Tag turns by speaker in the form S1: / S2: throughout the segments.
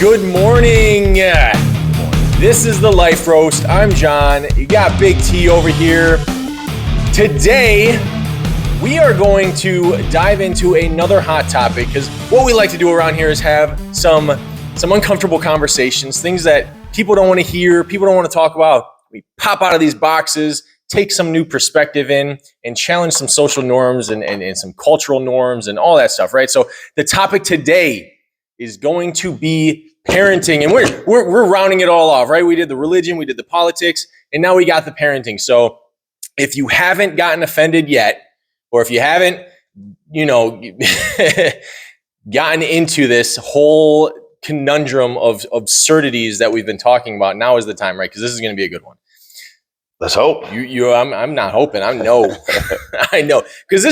S1: Good morning. This is the Life Roast. I'm John. You got Big T over here. Today, we are going to dive into another hot topic because what we like to do around here is have some uncomfortable conversations, things that people don't want to hear, people don't want to talk about. We pop out of these boxes, take some new perspective in, and challenge some social norms and some cultural norms and all that stuff, right? So the topic today is going to be parenting, and we're rounding it all off, right? We did the religion, we did the politics, and now we got the parenting. So if you haven't gotten offended yet, or if you haven't, gotten into this whole conundrum of absurdities that we've been talking about, now is the time, right? Because this is going to be a good one.
S2: Let's hope.
S1: I'm not hoping. I know. I know. Because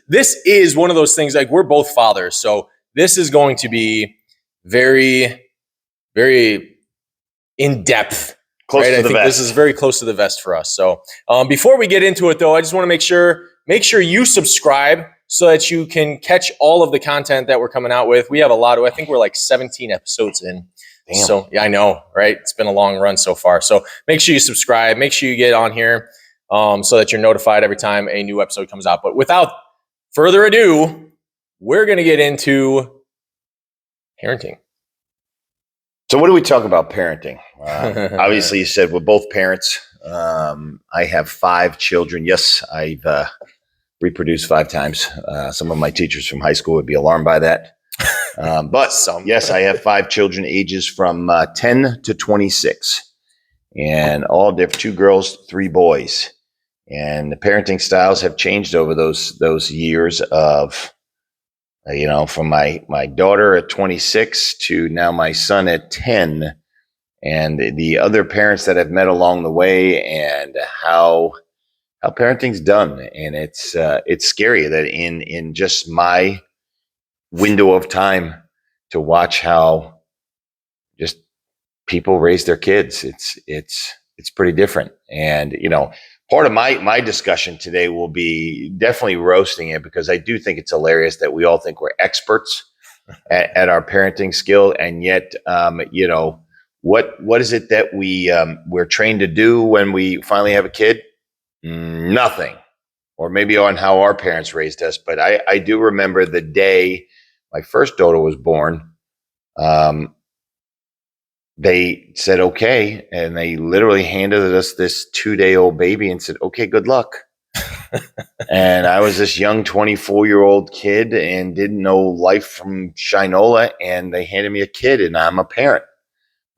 S1: this is one of those things, like, we're both fathers, so this is going to be very, very in depth.
S2: Close
S1: right?
S2: to
S1: I
S2: the
S1: think
S2: vest.
S1: This is very close to the vest for us. So before we get into it, though, I just want to make sure you subscribe so that you can catch all of the content that we're coming out with. We have a lot of, I think we're like 17 episodes in.
S2: Damn.
S1: So yeah, I know, right? It's been a long run so far. So make sure you subscribe. Make sure you get on here so that you're notified every time a new episode comes out. But without further ado, we're going to get into parenting.
S2: So what do we talk about parenting? Obviously, you said we're both parents. I have 5 children. Yes, I've reproduced 5 times. Some of my teachers from high school would be alarmed by that. But yes, I have 5 children, ages from 10 to 26, and all different, 2 girls, 3 boys. And the parenting styles have changed over those years of, from my daughter at 26 to now my son at 10, and the other parents that I've met along the way, and how parenting's done. And it's scary that in just my window of time to watch how just people raise their kids. It's pretty different. And, part of my discussion today will be definitely roasting it, because I do think it's hilarious that we all think we're experts at our parenting skill. And yet, what is it that we're trained to do when we finally have a kid? Nothing. Or maybe on how our parents raised us. But I do remember the day my first daughter was born. They said, okay. And they literally handed us this 2-day-old baby and said, okay, good luck. And I was this young 24-year-old kid and didn't know life from Shinola. And they handed me a kid, and I'm a parent.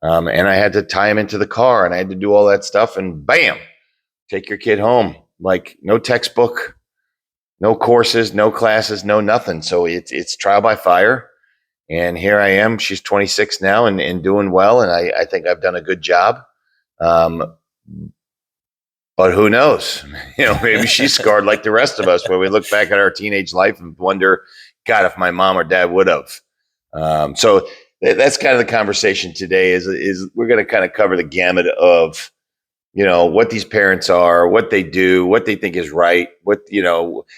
S2: And I had to tie him into the car, and I had to do all that stuff, and bam, take your kid home. Like, no textbook, no courses, no classes, no nothing. So it's trial by fire. And here I am. She's 26 now and doing well. And I think I've done a good job. But who knows? Maybe she's scarred like the rest of us, where we look back at our teenage life and wonder, God, if my mom or dad would have. So that's kind of the conversation today is we're going to kind of cover the gamut of, what these parents are, what they do, what they think is right,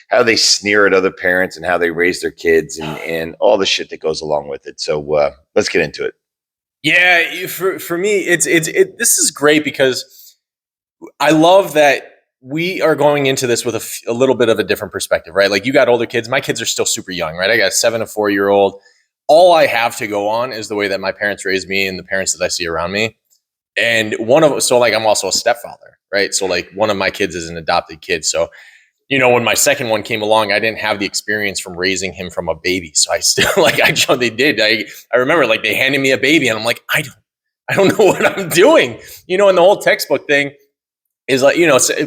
S2: how they sneer at other parents and how they raise their kids and all the shit that goes along with it. So let's get into it.
S1: Yeah, for me, this is great, because I love that we are going into this with a little bit of a different perspective, right? Like, you got older kids. My kids are still super young, right? I got a 7 and 4-year-old. All I have to go on is the way that my parents raised me and the parents that I see around me. And I'm also a stepfather, right? So, like, one of my kids is an adopted kid. So, when my second one came along, I didn't have the experience from raising him from a baby. So I still, they did. I remember, they handed me a baby, and I'm like, I don't know what I'm doing. And the whole textbook thing is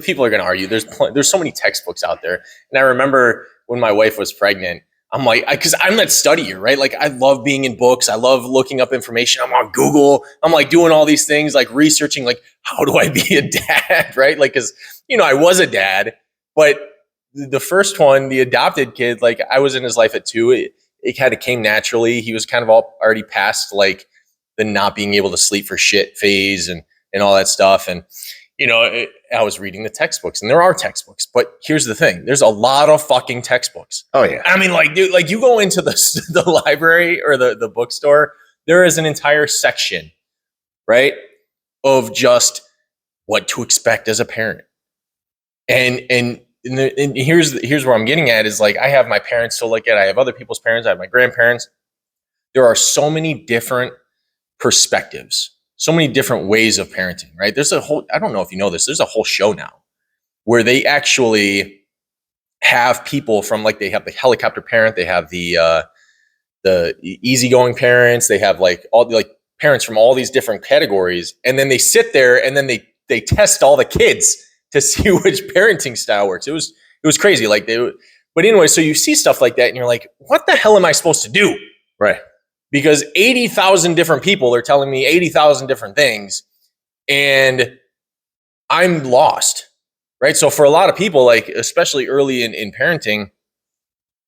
S1: people are going to argue. There's so many textbooks out there. And I remember when my wife was pregnant, I'm like, because I'm that studier, right? Like, I love being in books. I love looking up information. I'm on Google. I'm like doing all these things, like researching, like, how do I be a dad, right? Like, because, I was a dad, but the first one, the adopted kid, like, I was in his life at 2. It kind of came naturally. He was kind of already past, like, the not being able to sleep for shit phase and all that stuff. And, I was reading the textbooks, and there are textbooks, but here's the thing. There's a lot of fucking textbooks.
S2: Oh yeah.
S1: I mean, dude, you go into the library or the bookstore, there is an entire section, right, of just what to expect as a parent. And here's where I'm getting at is like, I have my parents to look at, I have other people's parents, I have my grandparents. There are so many different perspectives, so many different ways of parenting, right? There's a whole, I don't know if you know this, there's a whole show now where they actually have people from, like, they have the helicopter parent, they have the easygoing parents, they have like all the like parents from all these different categories, and then they sit there and then they test all the kids to see which parenting style works. It was crazy. Like but anyway, so you see stuff like that and you're like, what the hell am I supposed to do?
S2: Right.
S1: Because 80,000 different people are telling me 80,000 different things and I'm lost. Right. So for a lot of people, like, especially early in parenting,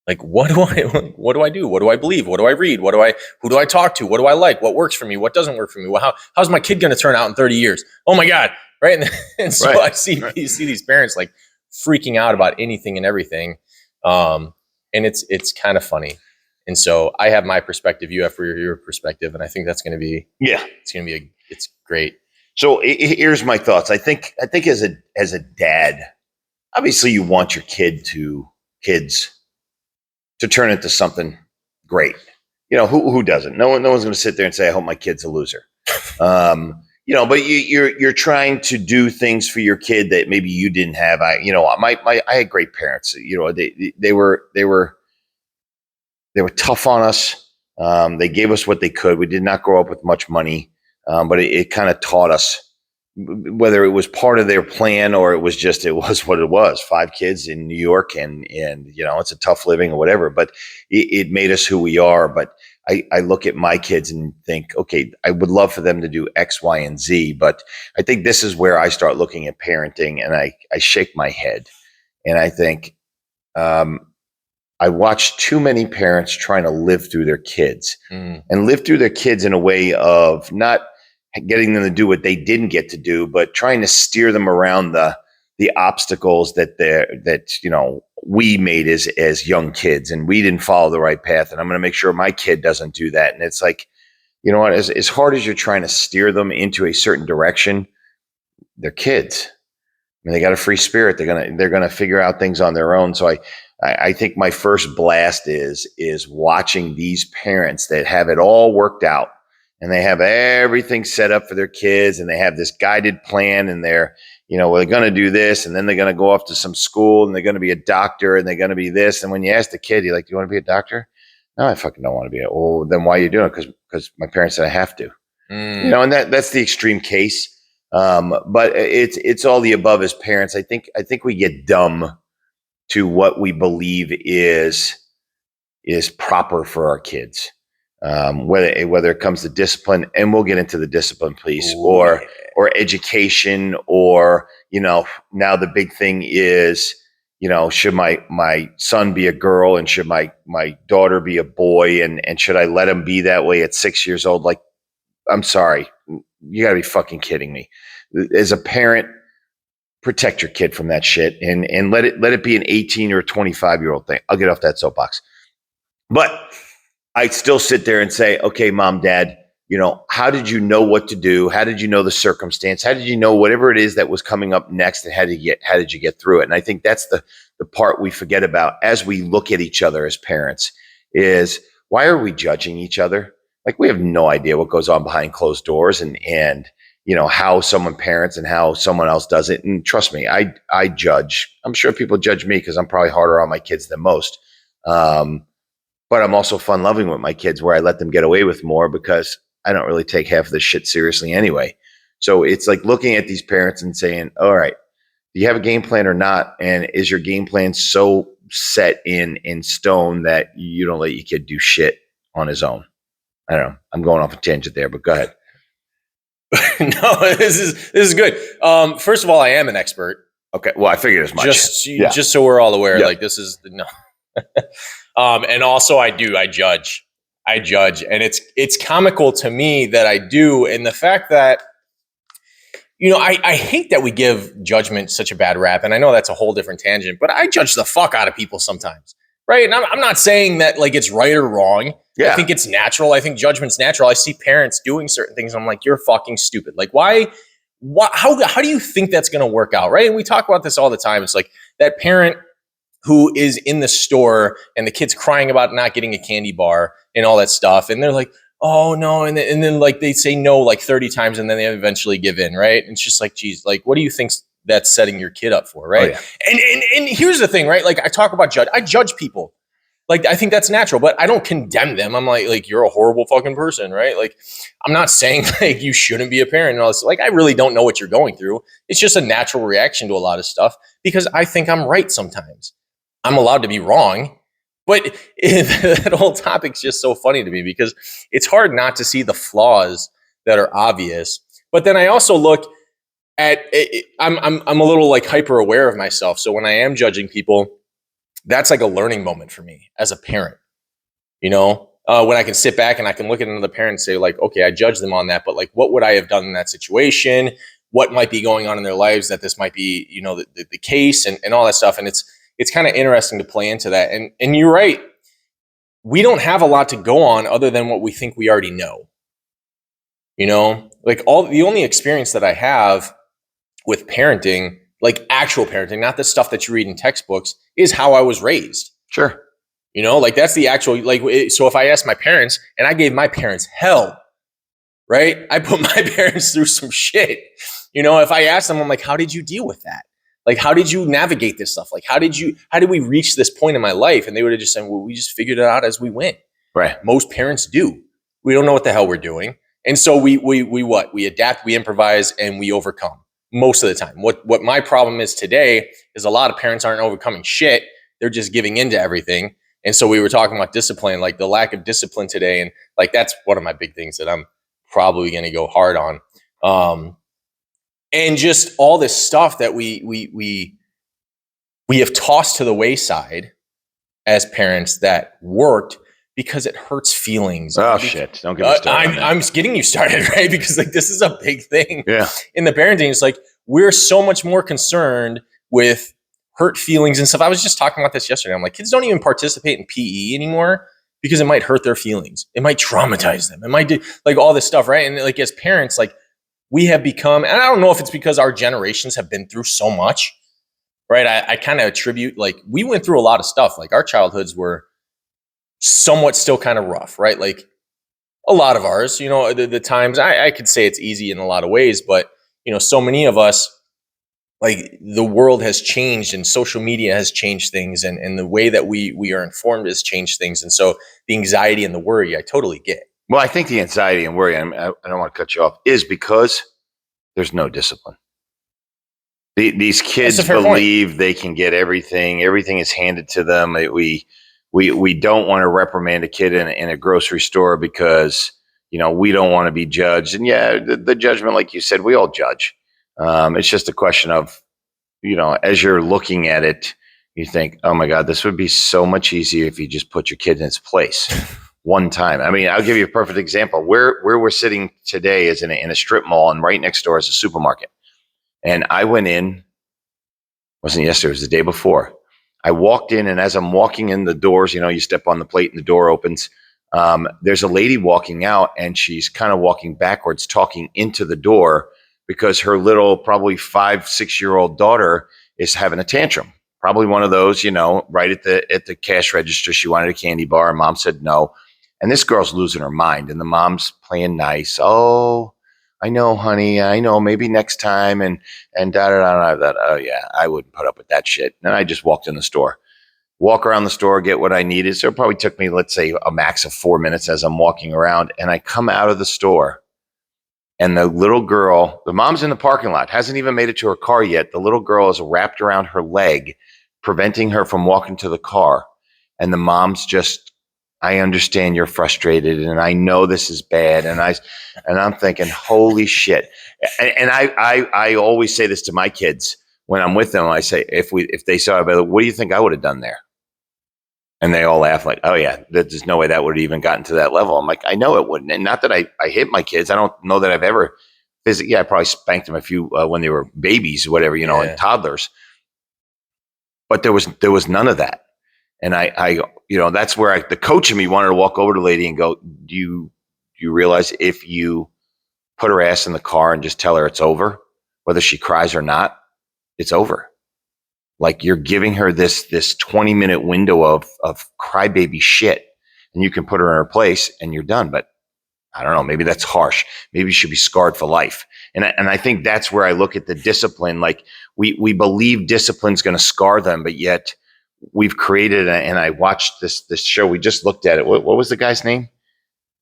S1: like, what do I do? What do I believe? What do I read? Who do I talk to? What do I like? What works for me? What doesn't work for me? Well, how's my kid going to turn out in 30 years? Oh my God. Right. And so
S2: Right.
S1: I see these parents like freaking out about anything and everything. And it's kind of funny. And so I have my perspective, you have your perspective. And I think that's going to be, it's great.
S2: So here's my thoughts. I think as a dad, obviously you want your kids to turn into something great. You know, who doesn't? No one's going to sit there and say, I hope my kid's a loser. You know, but you're trying to do things for your kid that maybe you didn't have. I had great parents. You know, they were tough on us. They gave us what they could. We did not grow up with much money, but it kind of taught us, whether it was part of their plan or it was what it was. 5 kids in New York, and you know, it's a tough living or whatever, but it made us who we are. But I look at my kids and think, okay, I would love for them to do X, Y, and Z. But I think this is where I start looking at parenting and I shake my head and I think, I watch too many parents trying to live through their kids and live through their kids in a way of not getting them to do what they didn't get to do, but trying to steer them around the obstacles that you know, we made as young kids, and we didn't follow the right path. And I'm going to make sure my kid doesn't do that. And it's like, you know what, as hard as you're trying to steer them into a certain direction, they're kids. I mean, they got a free spirit. They're gonna figure out things on their own. So I think my first blast is watching these parents that have it all worked out and they have everything set up for their kids and they have this guided plan and they're, you know, well, they're going to do this and then they're going to go off to some school and they're going to be a doctor and they're going to be this. And when you ask the kid, you're like, do you want to be a doctor? No, I fucking don't want to be. Well, then why are you doing it? Because my parents said I have to. You know, and that's the extreme case. But it's all the above as parents. I think we get dumb to what we believe is proper for our kids. Whether it comes to discipline, and we'll get into the discipline piece, or education, or, you know, now the big thing is, you know, should my son be a girl and should my daughter be a boy, and should I let him be that way at 6 years old? Like, I'm sorry, you gotta be fucking kidding me. As a parent, protect your kid from that shit and let it be an 18 or 25-year-old thing. I'll get off that soapbox. But I still sit there and say, okay, mom, dad, you know, how did you know what to do? How did you know the circumstance? How did you know whatever it is that was coming up next, and how did you get through it? And I think that's the part we forget about as we look at each other as parents is, why are we judging each other? Like, we have no idea what goes on behind closed doors and you know, how someone parents and how someone else does it. And trust me, I judge. I'm sure people judge me because I'm probably harder on my kids than most. But I'm also fun loving with my kids, where I let them get away with more because I don't really take half of this shit seriously anyway. So it's like looking at these parents and saying, all right, do you have a game plan or not? And is your game plan so set in stone that you don't let your kid do shit on his own? I don't know. I'm going off a tangent there, but go ahead.
S1: No, this is good. First of all, I am an expert.
S2: Okay. Well, I figured as much.
S1: Just so we're all aware, like, this is no. And also I judge, and it's comical to me that I do. And the fact that, you know, I hate that we give judgment such a bad rap. And I know that's a whole different tangent, but I judge the fuck out of people sometimes. right? And I'm not saying that like it's right or wrong.
S2: Yeah.
S1: I think it's natural. I think judgment's natural. I see parents doing certain things. I'm like, you're fucking stupid. Like, why? How do you think that's going to work out, right? And we talk about this all the time. It's like that parent who is in the store and the kid's crying about not getting a candy bar and all that stuff, and they're like, oh no, and then like they say no like 30 times, and then they eventually give in, right? And it's just like, geez, like what do you think that's setting your kid up for, right?
S2: Oh, yeah.
S1: And here's the thing, right? Like I talk about I judge people. Like I think that's natural, but I don't condemn them. I'm like you're a horrible fucking person, right? Like I'm not saying like you shouldn't be a parent and all this. Like I really don't know what you're going through. It's just a natural reaction to a lot of stuff because I think I'm right sometimes. I'm allowed to be wrong, but that whole topic's just so funny to me because it's hard not to see the flaws that are obvious. But then I also look at I'm a little like hyper aware of myself. So when I am judging people, that's like a learning moment for me as a parent, you know, when I can sit back and I can look at another parent and say like, okay, I judge them on that, but like, what would I have done in that situation? What might be going on in their lives that this might be, you know, the case and all that stuff. And it's kind of interesting to play into that. And you're right. We don't have a lot to go on other than what we think we already know, you know, like the only experience that I have with parenting, like actual parenting, not the stuff that you read in textbooks, is how I was raised.
S2: Sure.
S1: You know, like that's the actual, like, so if I asked my parents and I gave my parents hell, right? I put my parents through some shit. You know, if I asked them, I'm like, how did you deal with that? Like, how did you navigate this stuff? Like, how did we reach this point in my life? And they would have just said, well, we just figured it out as we went.
S2: Right.
S1: Most parents do. We don't know what the hell we're doing. And so we adapt, we improvise, and we overcome. Most of the time. What my problem is today is a lot of parents aren't overcoming shit. They're just giving into everything. And so we were talking about discipline, like the lack of discipline today. And like, that's one of my big things that I'm probably going to go hard on. And just all this stuff that we have tossed to the wayside as parents that worked because it hurts feelings.
S2: Oh, shit. Don't get me started.
S1: I'm getting you started, right? Because like this is a big thing in the parenting. It's like we're so much more concerned with hurt feelings and stuff. I was just talking about this yesterday. I'm like, kids don't even participate in PE anymore because it might hurt their feelings. It might traumatize them. It might do like all this stuff, right? And like as parents, like we have become, and I don't know if it's because our generations have been through so much, right? I kind of attribute, like we went through a lot of stuff. Like our childhoods were somewhat still kind of rough, right? Like a lot of ours, you know, the times I could say it's easy in a lot of ways, but you know, so many of us, like the world has changed and social media has changed things and the way that we are informed has changed things. And so the anxiety and the worry, I totally get.
S2: Well, I think the anxiety and worry, I don't want to cut you off, is because there's no discipline. These kids believe they can get everything. Everything is handed to them. We don't want to reprimand a kid in a grocery store because, you know, we don't want to be judged. And yeah, the judgment, like you said, we all judge. It's just a question of, you know, as you're looking at it, you think, oh my God, this would be so much easier if you just put your kid in its place one time. I mean, I'll give you a perfect example. Where we're sitting today is in a strip mall, and right next door is a supermarket. And I went in, wasn't yesterday, it was the day before. I walked in, and as I'm walking in the doors, you know, you step on the plate and the door opens. There's a lady walking out, and she's kind of walking backwards, talking into the door because her little, probably 5-6-year-old daughter is having a tantrum. Probably one of those, you know, right at the cash register. She wanted a candy bar, and mom said no. And this girl's losing her mind, and the mom's playing nice. Oh, I know, honey. I know. Maybe next time. And da da da da. Oh yeah, I wouldn't put up with that shit. And I just walked in the store, walk around the store, get what I needed. So it probably took me, let's say, a max of 4 minutes as I'm walking around. And I come out of the store, and the little girl, the mom's in the parking lot, hasn't even made it to her car yet. The little girl is wrapped around her leg, preventing her from walking to the car. And the mom's just, I understand you're frustrated, and I know this is bad. And I'm thinking, holy shit. And I always say this to my kids when I'm with them. I say, if they saw it, what do you think I would have done there? And they all laugh like, oh yeah, there's no way that would have even gotten to that level. I'm like, I know it wouldn't. And not that I hit my kids. I don't know that I've ever physically, yeah, I probably spanked them a few when they were babies, whatever, you know, and toddlers. But there was none of that. And I that's where the coach in me wanted to walk over to the lady and go, do you realize if you put her ass in the car and just tell her it's over, whether she cries or not, it's over. Like, you're giving her this 20-minute window of crybaby shit, and you can put her in her place and you're done. But I don't know, maybe that's harsh. Maybe she should be scarred for life. And I think that's where I look at the discipline. Like, we believe discipline's going to scar them, but yet we've created, and I watched this show. We just looked at it. What was the guy's name?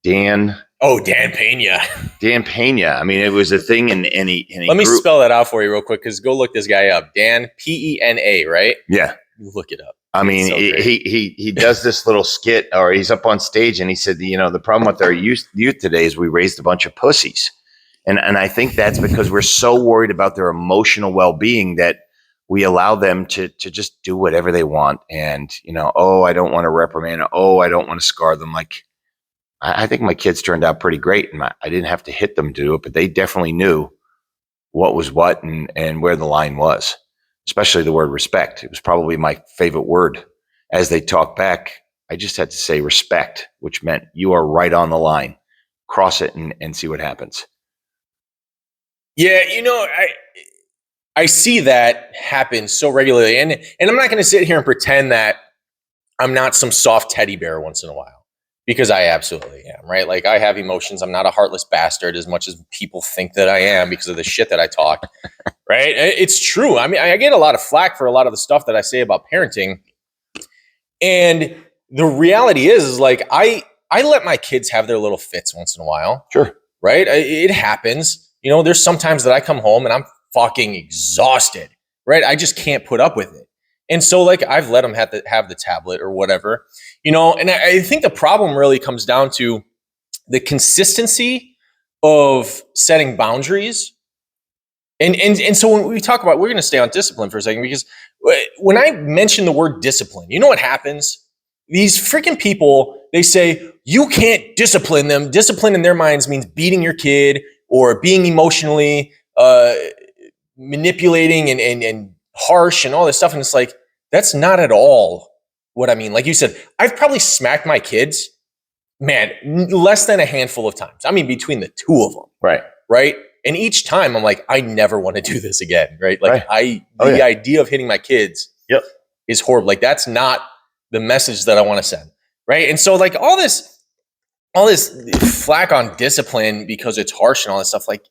S2: Dan.
S1: Oh, Dan Pena.
S2: Dan Pena. I mean, it was a thing in any.
S1: Let me spell that out for you real quick, because go look this guy up. Dan, Pena, right?
S2: Yeah.
S1: Look it up.
S2: I mean, so he does this little skit, or he's up on stage, and he said, the problem with our youth today is we raised a bunch of pussies. And I think that's because we're so worried about their emotional well-being that we allow them to just do whatever they want. And, I don't want to reprimand. I don't want to scar them. Like, I think my kids turned out pretty great, and I didn't have to hit them to do it, but they definitely knew what was what and where the line was, especially the word respect. It was probably my favorite word. As they talked back, I just had to say respect, which meant you are right on the line. Cross it and see what happens.
S1: Yeah, I see that happen so regularly. And I'm not going to sit here and pretend that I'm not some soft teddy bear once in a while, because I absolutely am, right? Like, I have emotions. I'm not a heartless bastard as much as people think that I am because of the shit that I talk, right? It's true. I mean, I get a lot of flack for a lot of the stuff that I say about parenting. And the reality is like, I let my kids have their little fits once in a while.
S2: Sure.
S1: Right? It happens. There's sometimes that I come home and I'm fucking exhausted, right? I just can't put up with it. And so, like, I've let them have the tablet or whatever, and I think the problem really comes down to the consistency of setting boundaries. And so when we talk about, we're going to stay on discipline for a second, because when I mention the word discipline, you know what happens? These freaking people, they say, you can't discipline them. Discipline in their minds means beating your kid or being emotionally manipulating and harsh and all this stuff. And it's like, that's not at all what I mean. Like you said, I've probably smacked my kids, man, less than a handful of times. I mean, between the two of them. Right. And each time I'm like, I never want to do this again. Right. Like, the idea of hitting my kids is horrible. Like, that's not the message that I want to send. Right. And so, like, all this flack on discipline because it's harsh and all this stuff, like,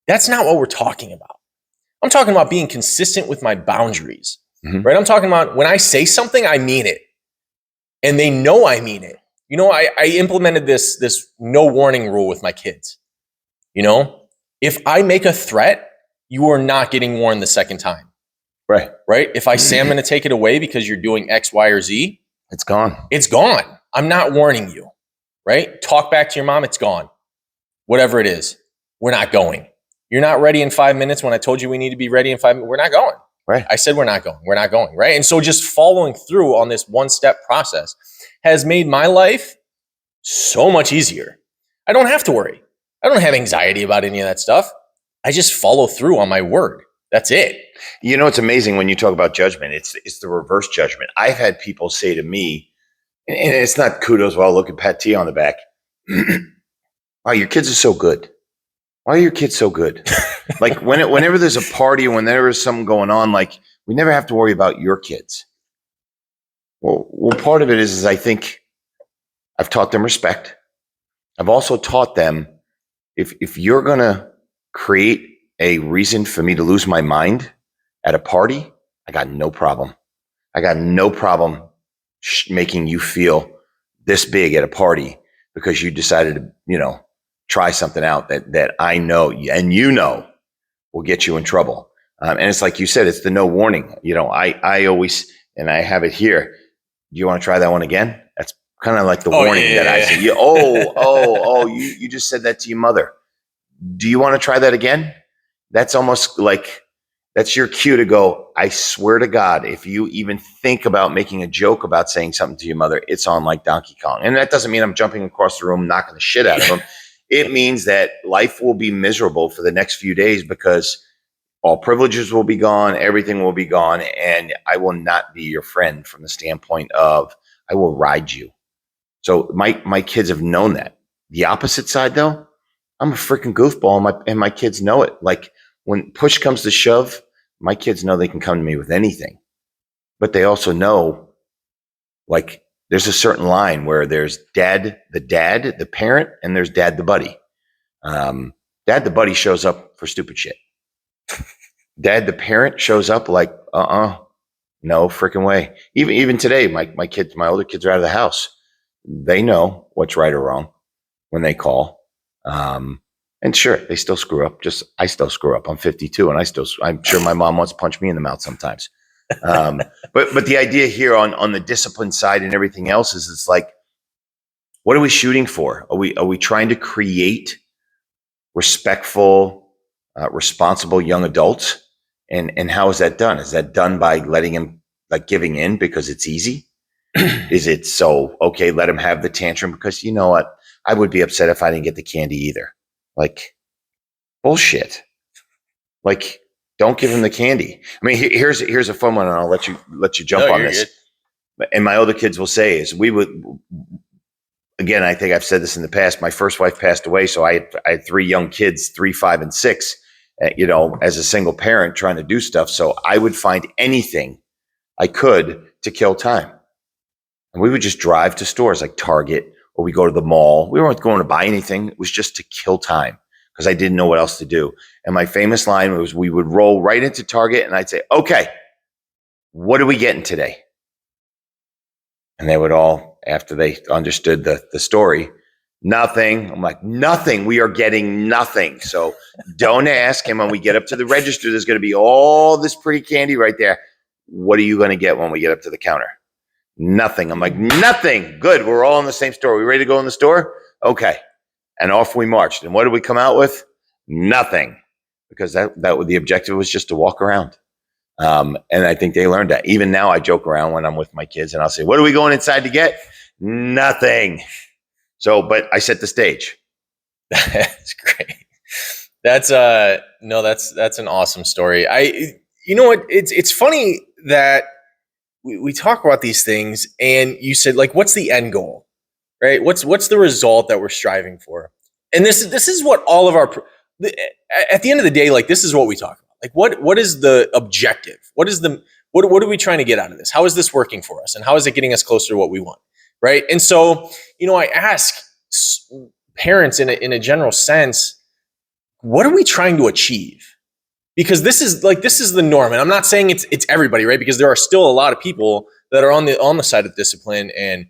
S1: that's not what we're talking about. I'm talking about being consistent with my boundaries, right? I'm talking about when I say something, I mean it, and they know I mean it. I implemented this no warning rule with my kids. If I make a threat, you are not getting warned the second time. Right. If I say I'm going to take it away because you're doing X, Y, or Z,
S2: it's gone.
S1: It's gone. I'm not warning you. Right? Talk back to your mom. It's gone. Whatever it is, we're not going. You're not ready in 5 minutes when I told you we need to be ready in 5 minutes. We're not going.
S2: Right.
S1: I said we're not going. We're not going. Right? And so just following through on this one-step process has made my life so much easier. I don't have to worry. I don't have anxiety about any of that stuff. I just follow through on my word. That's it.
S2: It's amazing when you talk about judgment. It's the reverse judgment. I've had people say to me, and it's not kudos, well, look at Pat T on the back. Wow, your kids are so good. Why are your kids so good? Like, whenever there's a party, whenever there's something going on, like, we never have to worry about your kids. Well, part of it is I think I've taught them respect. I've also taught them, if you're going to create a reason for me to lose my mind at a party, I got no problem. I got no problem making you feel this big at a party because you decided to, try something out that I know and will get you in trouble. And it's like you said, it's the no warning. I always, and I have it here. Do you want to try that one again? That's kind of like the warning that I say. You just said that to your mother. Do you want to try that again? That's almost like, that's your cue to go, I swear to God, if you even think about making a joke about saying something to your mother, it's on like Donkey Kong. And that doesn't mean I'm jumping across the room, knocking the shit out of them. It means that life will be miserable for the next few days because all privileges will be gone, everything will be gone, and I will not be your friend from the standpoint of I will ride you. So my kids have known that. The opposite side, though, I'm a freaking goofball, and my kids know it. Like when push comes to shove, my kids know they can come to me with anything, but they also know, like, there's a certain line where there's dad, the parent, and there's dad, the buddy. Dad, the buddy shows up for stupid shit. Dad, the parent, shows up like, no freaking way. Even today, my older kids are out of the house. They know what's right or wrong when they call. And sure, they still screw up. I still screw up. I'm 52, and I'm sure my mom wants to punch me in the mouth sometimes. But the idea here on the discipline side and everything else is, it's like, what are we shooting for? Are we trying to create respectful, responsible young adults? And how is that done? Is that done by letting him, like, giving in because it's easy? Is it so, okay, let him have the tantrum because, you know what? I would be upset if I didn't get the candy either. Like, bullshit. Like, don't give him the candy. I mean, here's a fun one, and I'll let you jump on this. Good. And my older kids will say is, we would, again, I think I've said this in the past. My first wife passed away, so I had 3 young kids, 3, 5, and 6. As a single parent trying to do stuff. So I would find anything I could to kill time. And we would just drive to stores like Target, or we go to the mall. We weren't going to buy anything. It was just to kill time because I didn't know what else to do. And my famous line was, we would roll right into Target and I'd say, okay, what are we getting today? And they would all, after they understood the story, nothing. I'm like, nothing. We are getting nothing. So don't ask. And when we get up to the register, there's going to be all this pretty candy right there. What are you going to get when we get up to the counter? Nothing. I'm like, nothing. Good. We're all in the same store. We ready to go in the store? Okay. And off we marched. And what did we come out with? Nothing. Because that the objective was just to walk around. And I think they learned that. Even now I joke around when I'm with my kids and I'll say, what are we going inside to get? Nothing. So, but I set the stage.
S1: That's great. That's an awesome story. You know what? It's funny that we talk about these things, and you said, like, what's the end goal, right? What's the result that we're striving for? And this is what all of at the end of the day, like, this is what we talk about. Like, what is the objective? What are we trying to get out of this? How is this working for us? And how is it getting us closer to what we want? Right. And so, I ask parents in a general sense, what are we trying to achieve? Because this is the norm. And I'm not saying it's everybody, right? Because there are still a lot of people that are on the side of discipline and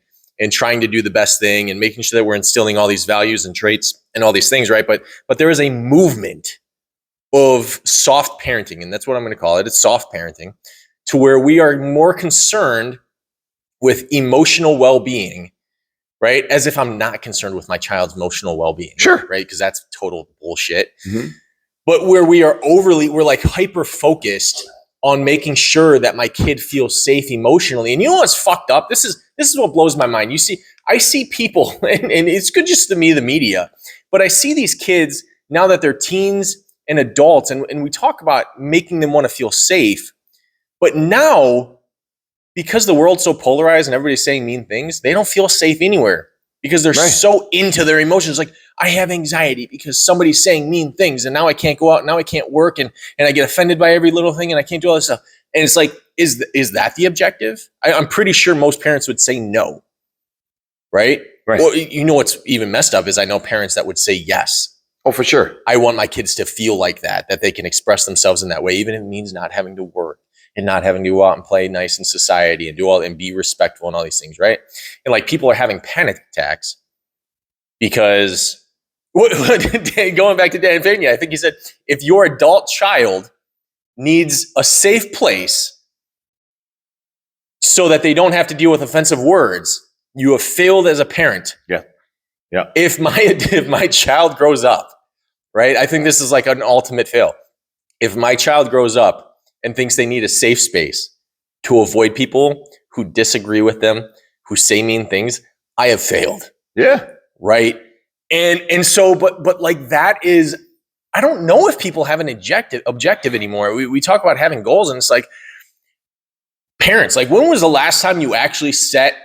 S1: trying to do the best thing and making sure that we're instilling all these values and traits and all these things, right? But there is a movement of soft parenting, and that's what I'm going to call it. It's soft parenting, to where we are more concerned with emotional well-being, right? As if I'm not concerned with my child's emotional well-being.
S2: Sure.
S1: Right? Because that's total bullshit.
S2: Mm-hmm.
S1: But where we're like hyper-focused on making sure that my kid feels safe emotionally. And you know what's fucked up? This is what blows my mind. I see people, and it's good just to me, the media, but I see these kids now that they're teens and adults, and we talk about making them want to feel safe. But now, because the world's so polarized and everybody's saying mean things, they don't feel safe anywhere because they're so into their emotions. Like, I have anxiety because somebody's saying mean things, and now I can't go out, now I can't work, and I get offended by every little thing, and I can't do all this stuff. And it's like, is that the objective? I'm pretty sure most parents would say no, right?
S2: Right.
S1: Well, what's even messed up is I know parents that would say yes.
S2: Oh, for sure.
S1: I want my kids to feel like that they can express themselves in that way, even if it means not having to work and not having to go out and play nice in society and do all and be respectful and all these things, right? And like, people are having panic attacks because going back to Dan Pena, I think he said, if your adult child needs a safe place so that they don't have to deal with offensive words, you have failed as a parent.
S2: Yeah. Yeah.
S1: If my child grows up, right? I think this is like an ultimate fail. If my child grows up and thinks they need a safe space to avoid people who disagree with them, who say mean things, I have failed.
S2: Yeah.
S1: Right. And so, but like, that is, I don't know if people have an objective anymore. We talk about having goals, and it's like, parents, like, when was the last time you actually set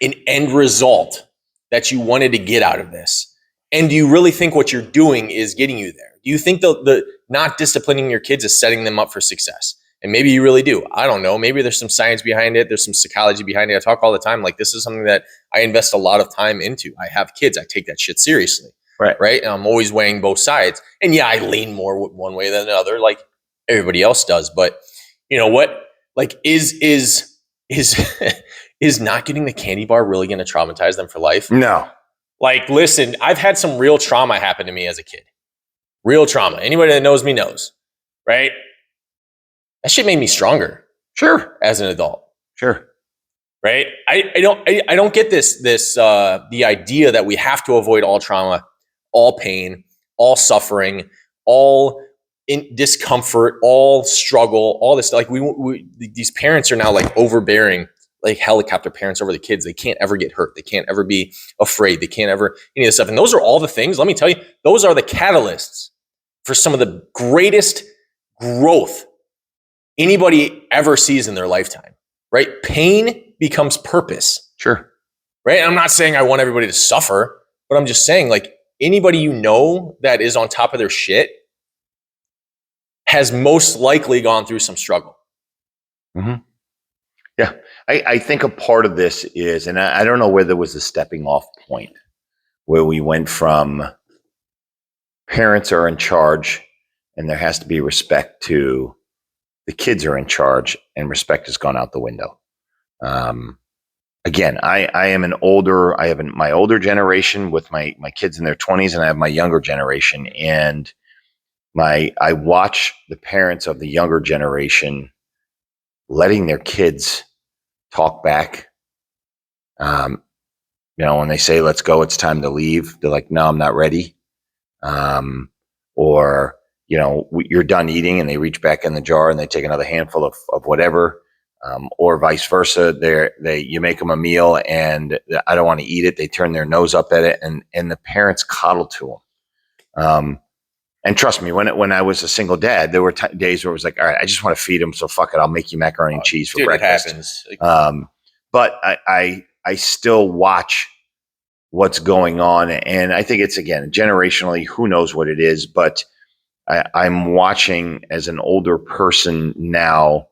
S1: an end result that you wanted to get out of this? And do you really think what you're doing is getting you there? Do you think the not disciplining your kids is setting them up for success? And maybe you really do. I don't know. Maybe there's some science behind it. There's some psychology behind it. I talk all the time. Like, this is something that I invest a lot of time into. I have kids. I take that shit seriously. Right. And I'm always weighing both sides. And yeah, I lean more one way than the other, like everybody else does. But you know what? Like, is is not getting the candy bar really going to traumatize them for life?
S2: No.
S1: Like, listen, I've had some real trauma happen to me as a kid. Real trauma. Anybody that knows me knows, right? That shit made me stronger.
S2: Sure.
S1: As an adult.
S2: Sure.
S1: Right? I don't get this the idea that we have to avoid all trauma, all pain, all suffering, all discomfort, all struggle, all this. Like, these parents are now like overbearing, like helicopter parents over the kids. They can't ever get hurt. They can't ever be afraid. They can't ever any of this stuff. And those are all the things, let me tell you, those are the catalysts for some of the greatest growth anybody ever sees in their lifetime, right? Pain becomes purpose.
S2: Sure.
S1: Right? I'm not saying I want everybody to suffer, but I'm just saying, like, anybody you know that is on top of their shit has most likely gone through some struggle.
S2: Mm-hmm. Yeah. I think a part of this is, and I don't know whether there was a stepping off point where we went from parents are in charge and there has to be respect to the kids are in charge, and respect has gone out the window. Again, I am I have my older generation with my kids in their 20s, and I have my younger generation. And I watch the parents of the younger generation letting their kids talk back. When they say, let's go, it's time to leave, they're like, no, I'm not ready. Or, you're done eating, and they reach back in the jar and they take another handful of whatever. Or vice versa. You make them a meal and I don't want to eat it. They turn their nose up at it, and the parents coddle to them. And trust me, when I was a single dad, there were days where it was like, all right, I just want to feed him, so fuck it, I'll make you macaroni and cheese for breakfast.
S1: It happens.
S2: But I still watch what's going on, and I think it's, again, generationally, who knows what it is, but I'm watching as an older person now,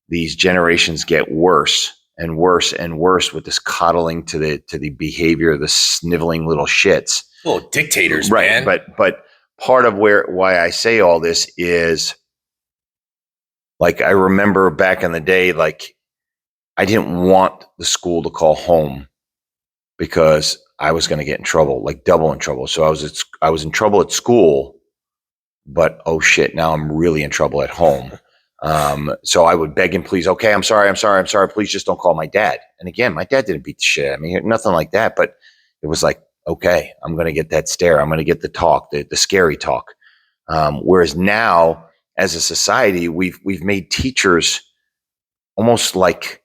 S2: these generations get worse and worse and worse with this coddling to the behavior, the sniveling little shits.
S1: Little dictators,
S2: right,
S1: man.
S2: But part of why I say all this is, like, I remember back in the day, like, I didn't want the school to call home because I was going to get in trouble, like double in trouble. So I was in trouble at school, but oh shit, now I'm really in trouble at home. So I would beg and please, okay, I'm sorry. Please just don't call my dad. And again, my dad didn't beat the shit out of me, nothing like that. But it was like, okay, I'm going to get that stare. I'm going to get the talk, the scary talk. Whereas now, as a society, we've made teachers almost like,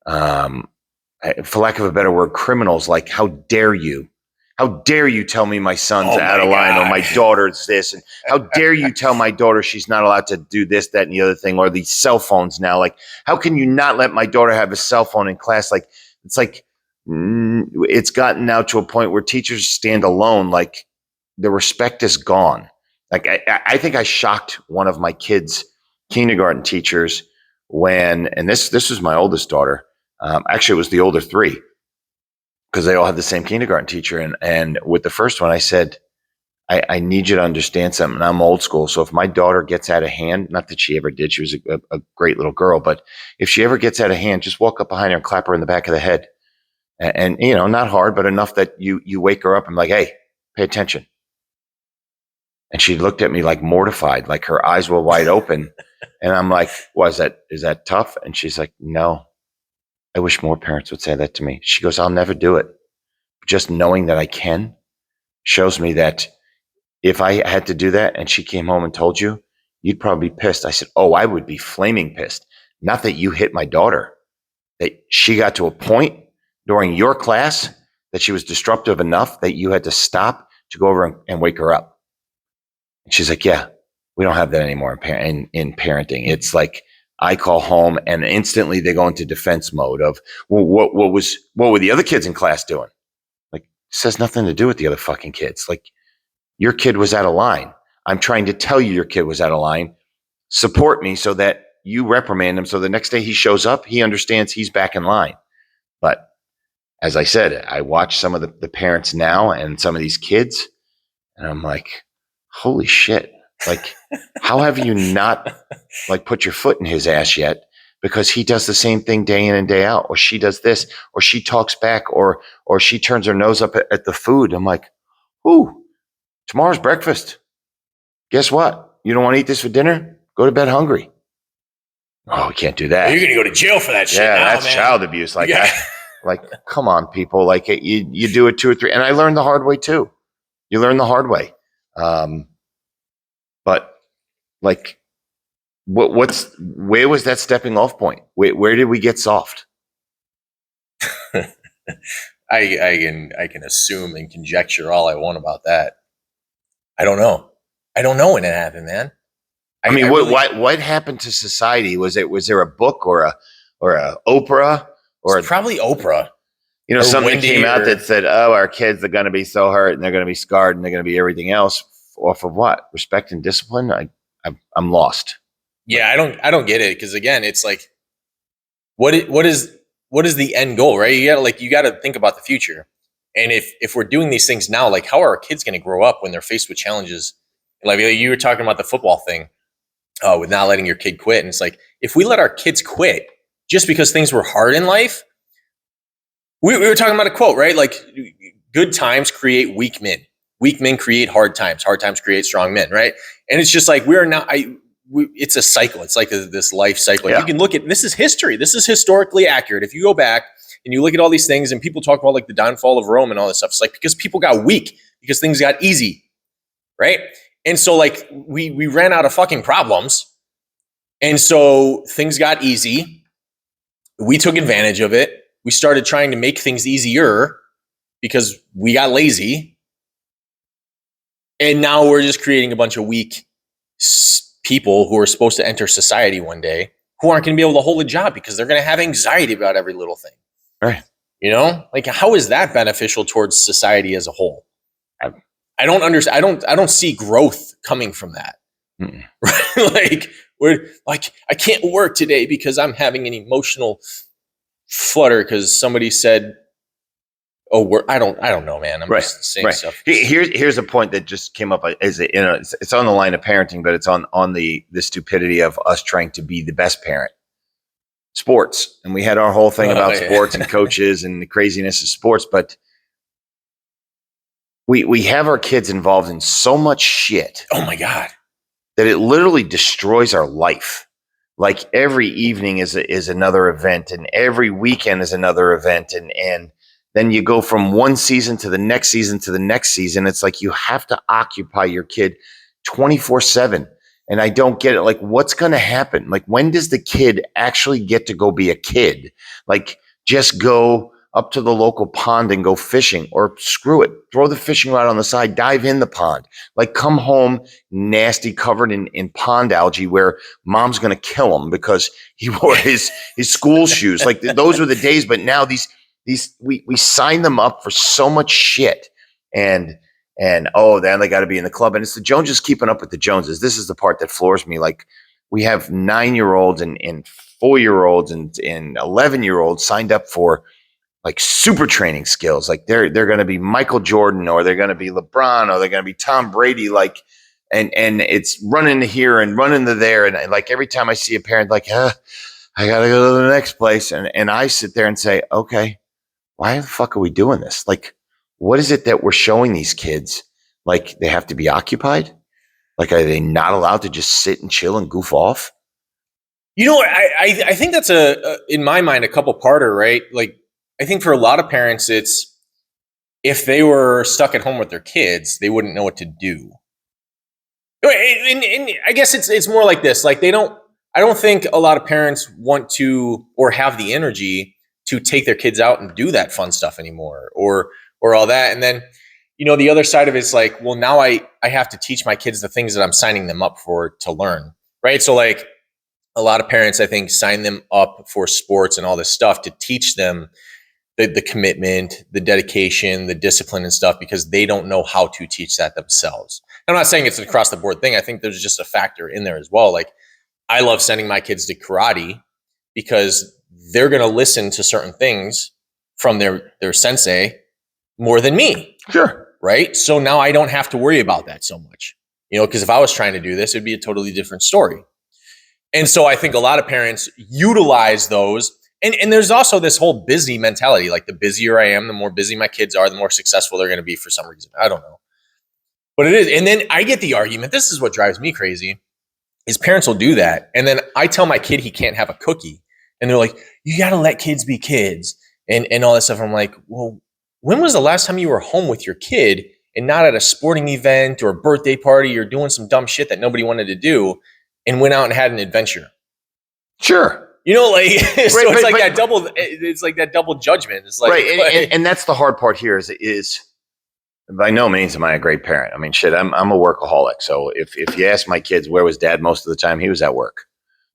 S2: for lack of a better word, criminals. Like, how dare you? How dare you tell me my son's out of line, or my daughter's this? And how dare you tell my daughter she's not allowed to do this, that, and the other thing? Or these cell phones now. Like, how can you not let my daughter have a cell phone in class? Like, it's like, it's gotten now to a point where teachers stand alone. Like, the respect is gone. Like, I think I shocked one of my kids' kindergarten teachers and this was my oldest daughter. Actually, it was the older three, because they all had the same kindergarten teacher. And with the first one, I said, I need you to understand something. I'm old school. So if my daughter gets out of hand, not that she ever did, she was a great little girl, but if she ever gets out of hand, just walk up behind her and clap her in the back of the head. And not hard, but enough that you wake her up and like, hey, pay attention. And she looked at me like mortified, like her eyes were wide open. And I'm like, is that tough? And she's like, no, I wish more parents would say that to me. She goes, I'll never do it. Just knowing that I can shows me that if I had to do that and she came home and told you, you'd probably be pissed. I said, oh, I would be flaming pissed. Not that you hit my daughter, that she got to a point during your class that she was disruptive enough that you had to stop to go over and wake her up. And she's like, yeah, we don't have that anymore in parenting. It's like I call home and instantly they go into defense mode of, well, what were the other kids in class doing? Like, this has nothing to do with the other fucking kids. Like, your kid was out of line. I'm trying to tell you your kid was out of line. Support me so that you reprimand him. So the next day he shows up, he understands he's back in line. But as I said, I watch some of the parents now and some of these kids, and I'm like, holy shit. Like, how have you not like put your foot in his ass yet? Because he does the same thing day in and day out, or she does this, or she talks back, or she turns her nose up at the food. I'm like, ooh, tomorrow's breakfast. Guess what? You don't want to eat this for dinner? Go to bed hungry. Oh, we can't do that.
S1: You're going to go to jail for that shit.
S2: Yeah,
S1: now,
S2: that's
S1: man.
S2: child abuse. Like,
S1: Yeah.
S2: like, come on, people. Like, you do it 2 or 3. And I learned the hard way too. You learn the hard way. But like, where was that stepping off point? Where did we get soft?
S1: I can assume and conjecture all I want about that. I don't know. I don't know when it happened, man.
S2: I mean, what happened to society? Was there a book or a Oprah or
S1: probably Oprah?
S2: You know, something
S1: Wendy
S2: came out that said, "Oh, our kids are going to be so hurt, and they're going to be scarred, and they're going to be everything else." Off of what? Respect and discipline? I'm lost.
S1: Yeah, I don't get it, because again, it's like, what is the end goal, right? You got to think about the future, and if we're doing these things now, like, how are our kids going to grow up when they're faced with challenges? Like you were talking about the football thing, with not letting your kid quit, and it's like, if we let our kids quit just because things were hard in life, we were talking about a quote, right? Like, good times create weak men. Weak men create hard times. Hard times create strong men, right? And it's just like, it's a cycle. It's like this life cycle.
S2: Yeah.
S1: You can look at, this is history. This is historically accurate. If you go back and you look at all these things, and people talk about like the downfall of Rome and all this stuff, it's like because people got weak, because things got easy, right? And so like we ran out of fucking problems. And so things got easy. We took advantage of it. We started trying to make things easier because we got lazy. And now we're just creating a bunch of weak people who are supposed to enter society one day, who aren't going to be able to hold a job because they're going to have anxiety about every little thing.
S2: Right.
S1: You know, like, how is that beneficial towards society as a whole? I don't understand. I don't see growth coming from that. Right? Like, I can't work today because I'm having an emotional flutter because somebody said, "Oh, I don't know, man." I'm just saying stuff.
S2: Here's a point that just came up. It's on the line of parenting, but it's on the stupidity of us trying to be the best parent. Sports, and we had our whole thing about sports and coaches and the craziness of sports, but we have our kids involved in so much shit.
S1: Oh my God.
S2: That it literally destroys our life. Like, every evening is another event, and every weekend is another event, and then you go from one season to the next season to the next season. It's like you have to occupy your kid 24/7. And I don't get it. Like, what's going to happen? Like, when does the kid actually get to go be a kid? Like, just go up to the local pond and go fishing, or screw it, throw the fishing rod on the side, dive in the pond. Like, come home nasty, covered in pond algae, where mom's going to kill him because he wore his school shoes. Like, those were the days. But now we sign them up for so much shit, and then they got to be in the club, and it's the Joneses keeping up with the Joneses. This is the part that floors me. Like, we have 9-year-olds and 4-year-olds and 11-year-olds signed up for like super training skills. Like, they're going to be Michael Jordan, or they're going to be LeBron, or they're going to be Tom Brady. Like, and it's running to here and running to there, and like every time I see a parent, like, I got to go to the next place, and I sit there and say, okay, why the fuck are we doing this? Like, what is it that we're showing these kids? Like, they have to be occupied? Like, are they not allowed to just sit and chill and goof off?
S1: You know, I think that's in my mind, a couple parter, right? Like, I think for a lot of parents, it's, if they were stuck at home with their kids, they wouldn't know what to do. And I guess it's more like this. Like, I don't think a lot of parents want to, or have the energy to take their kids out and do that fun stuff anymore, or all that. And then the other side of it is like, well, now I have to teach my kids the things that I'm signing them up for to learn, right? So like a lot of parents, I think, sign them up for sports and all this stuff to teach them the commitment, the dedication, the discipline and stuff, because they don't know how to teach that themselves. I'm not saying it's an across the board thing. I think there's just a factor in there as well. Like I love sending my kids to karate because they're going to listen to certain things from their sensei more than me.
S2: Sure.
S1: Right. So now I don't have to worry about that so much, because if I was trying to do this, it'd be a totally different story. And so I think a lot of parents utilize those. And there's also this whole busy mentality. Like the busier I am, the more busy my kids are, the more successful they're going to be for some reason. I don't know. But it is. And then I get the argument. This is what drives me crazy is parents will do that. And then I tell my kid he can't have a cookie. And they're like, you got to let kids be kids and all that stuff. I'm like, well, when was the last time you were home with your kid and not at a sporting event or a birthday party or doing some dumb shit that nobody wanted to do and went out and had an adventure?
S2: Sure.
S1: Like, so it's like that double, it's like that double judgment. It's like,
S2: right. And that's the hard part here is by no means am I a great parent. I mean, shit, I'm a workaholic. So if you ask my kids, where was dad most of the time? He was at work.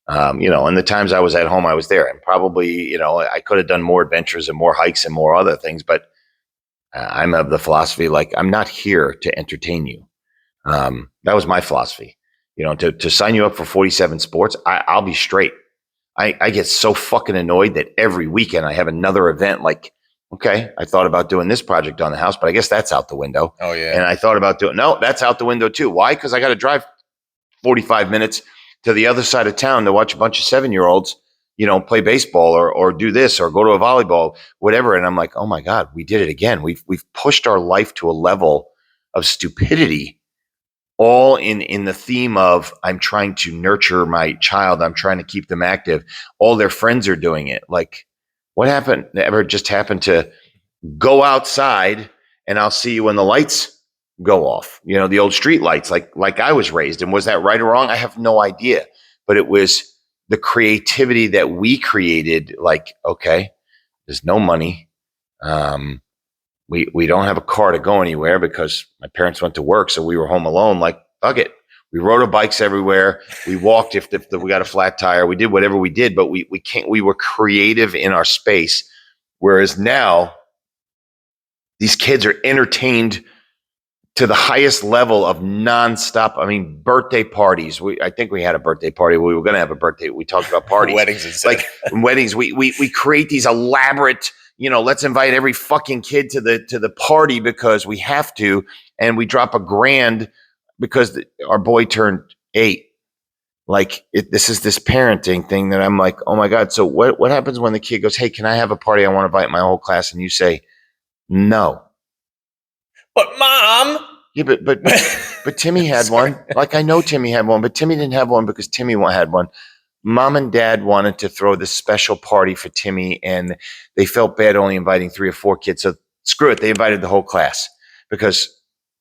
S2: And the times I was at home, I was there. And probably, I could have done more adventures and more hikes and more other things. But I'm of the philosophy, like, I'm not here to entertain you. That was my philosophy. To sign you up for 47 sports, I'll be straight. I get so fucking annoyed that every weekend I have another event. Like, okay, I thought about doing this project on the house, but I guess that's out the window.
S1: Oh, yeah.
S2: And I thought about no, that's out the window too. Why? Because I got to drive 45 minutes to the other side of town to watch a bunch of 7-year-olds, play baseball or do this or go to a volleyball, whatever. And I'm like, oh my God, we did it again. We've pushed our life to a level of stupidity, all in the theme of I'm trying to nurture my child. I'm trying to keep them active. All their friends are doing it. Like, what happened? Ever just happened to go outside and I'll see you when the lights go off, the old street lights, like I was raised. And was that right or wrong? I have no idea, but it was the creativity that we created. Like, okay, there's no money. We don't have a car to go anywhere because my parents went to work. So we were home alone. Like, fuck it. We rode our bikes everywhere. We walked if we got a flat tire. We did whatever we did, but we were creative in our space. Whereas now these kids are entertained to the highest level of nonstop. I mean, birthday parties. I think we had a birthday party. We were going to have a birthday. We talked about parties.
S1: Weddings.
S2: Like weddings. We create these elaborate, let's invite every fucking kid to the party because we have to. And we drop $1,000 because our boy turned 8. Like this is this parenting thing that I'm like, oh my God. So what happens when the kid goes, hey, can I have a party? I want to invite my whole class. And you say, no.
S1: But mom.
S2: Yeah, but Timmy had one. Like, I know Timmy had one, but Timmy didn't have one because Timmy had one. Mom and dad wanted to throw this special party for Timmy, and they felt bad only inviting 3 or 4 kids. So screw it. They invited the whole class because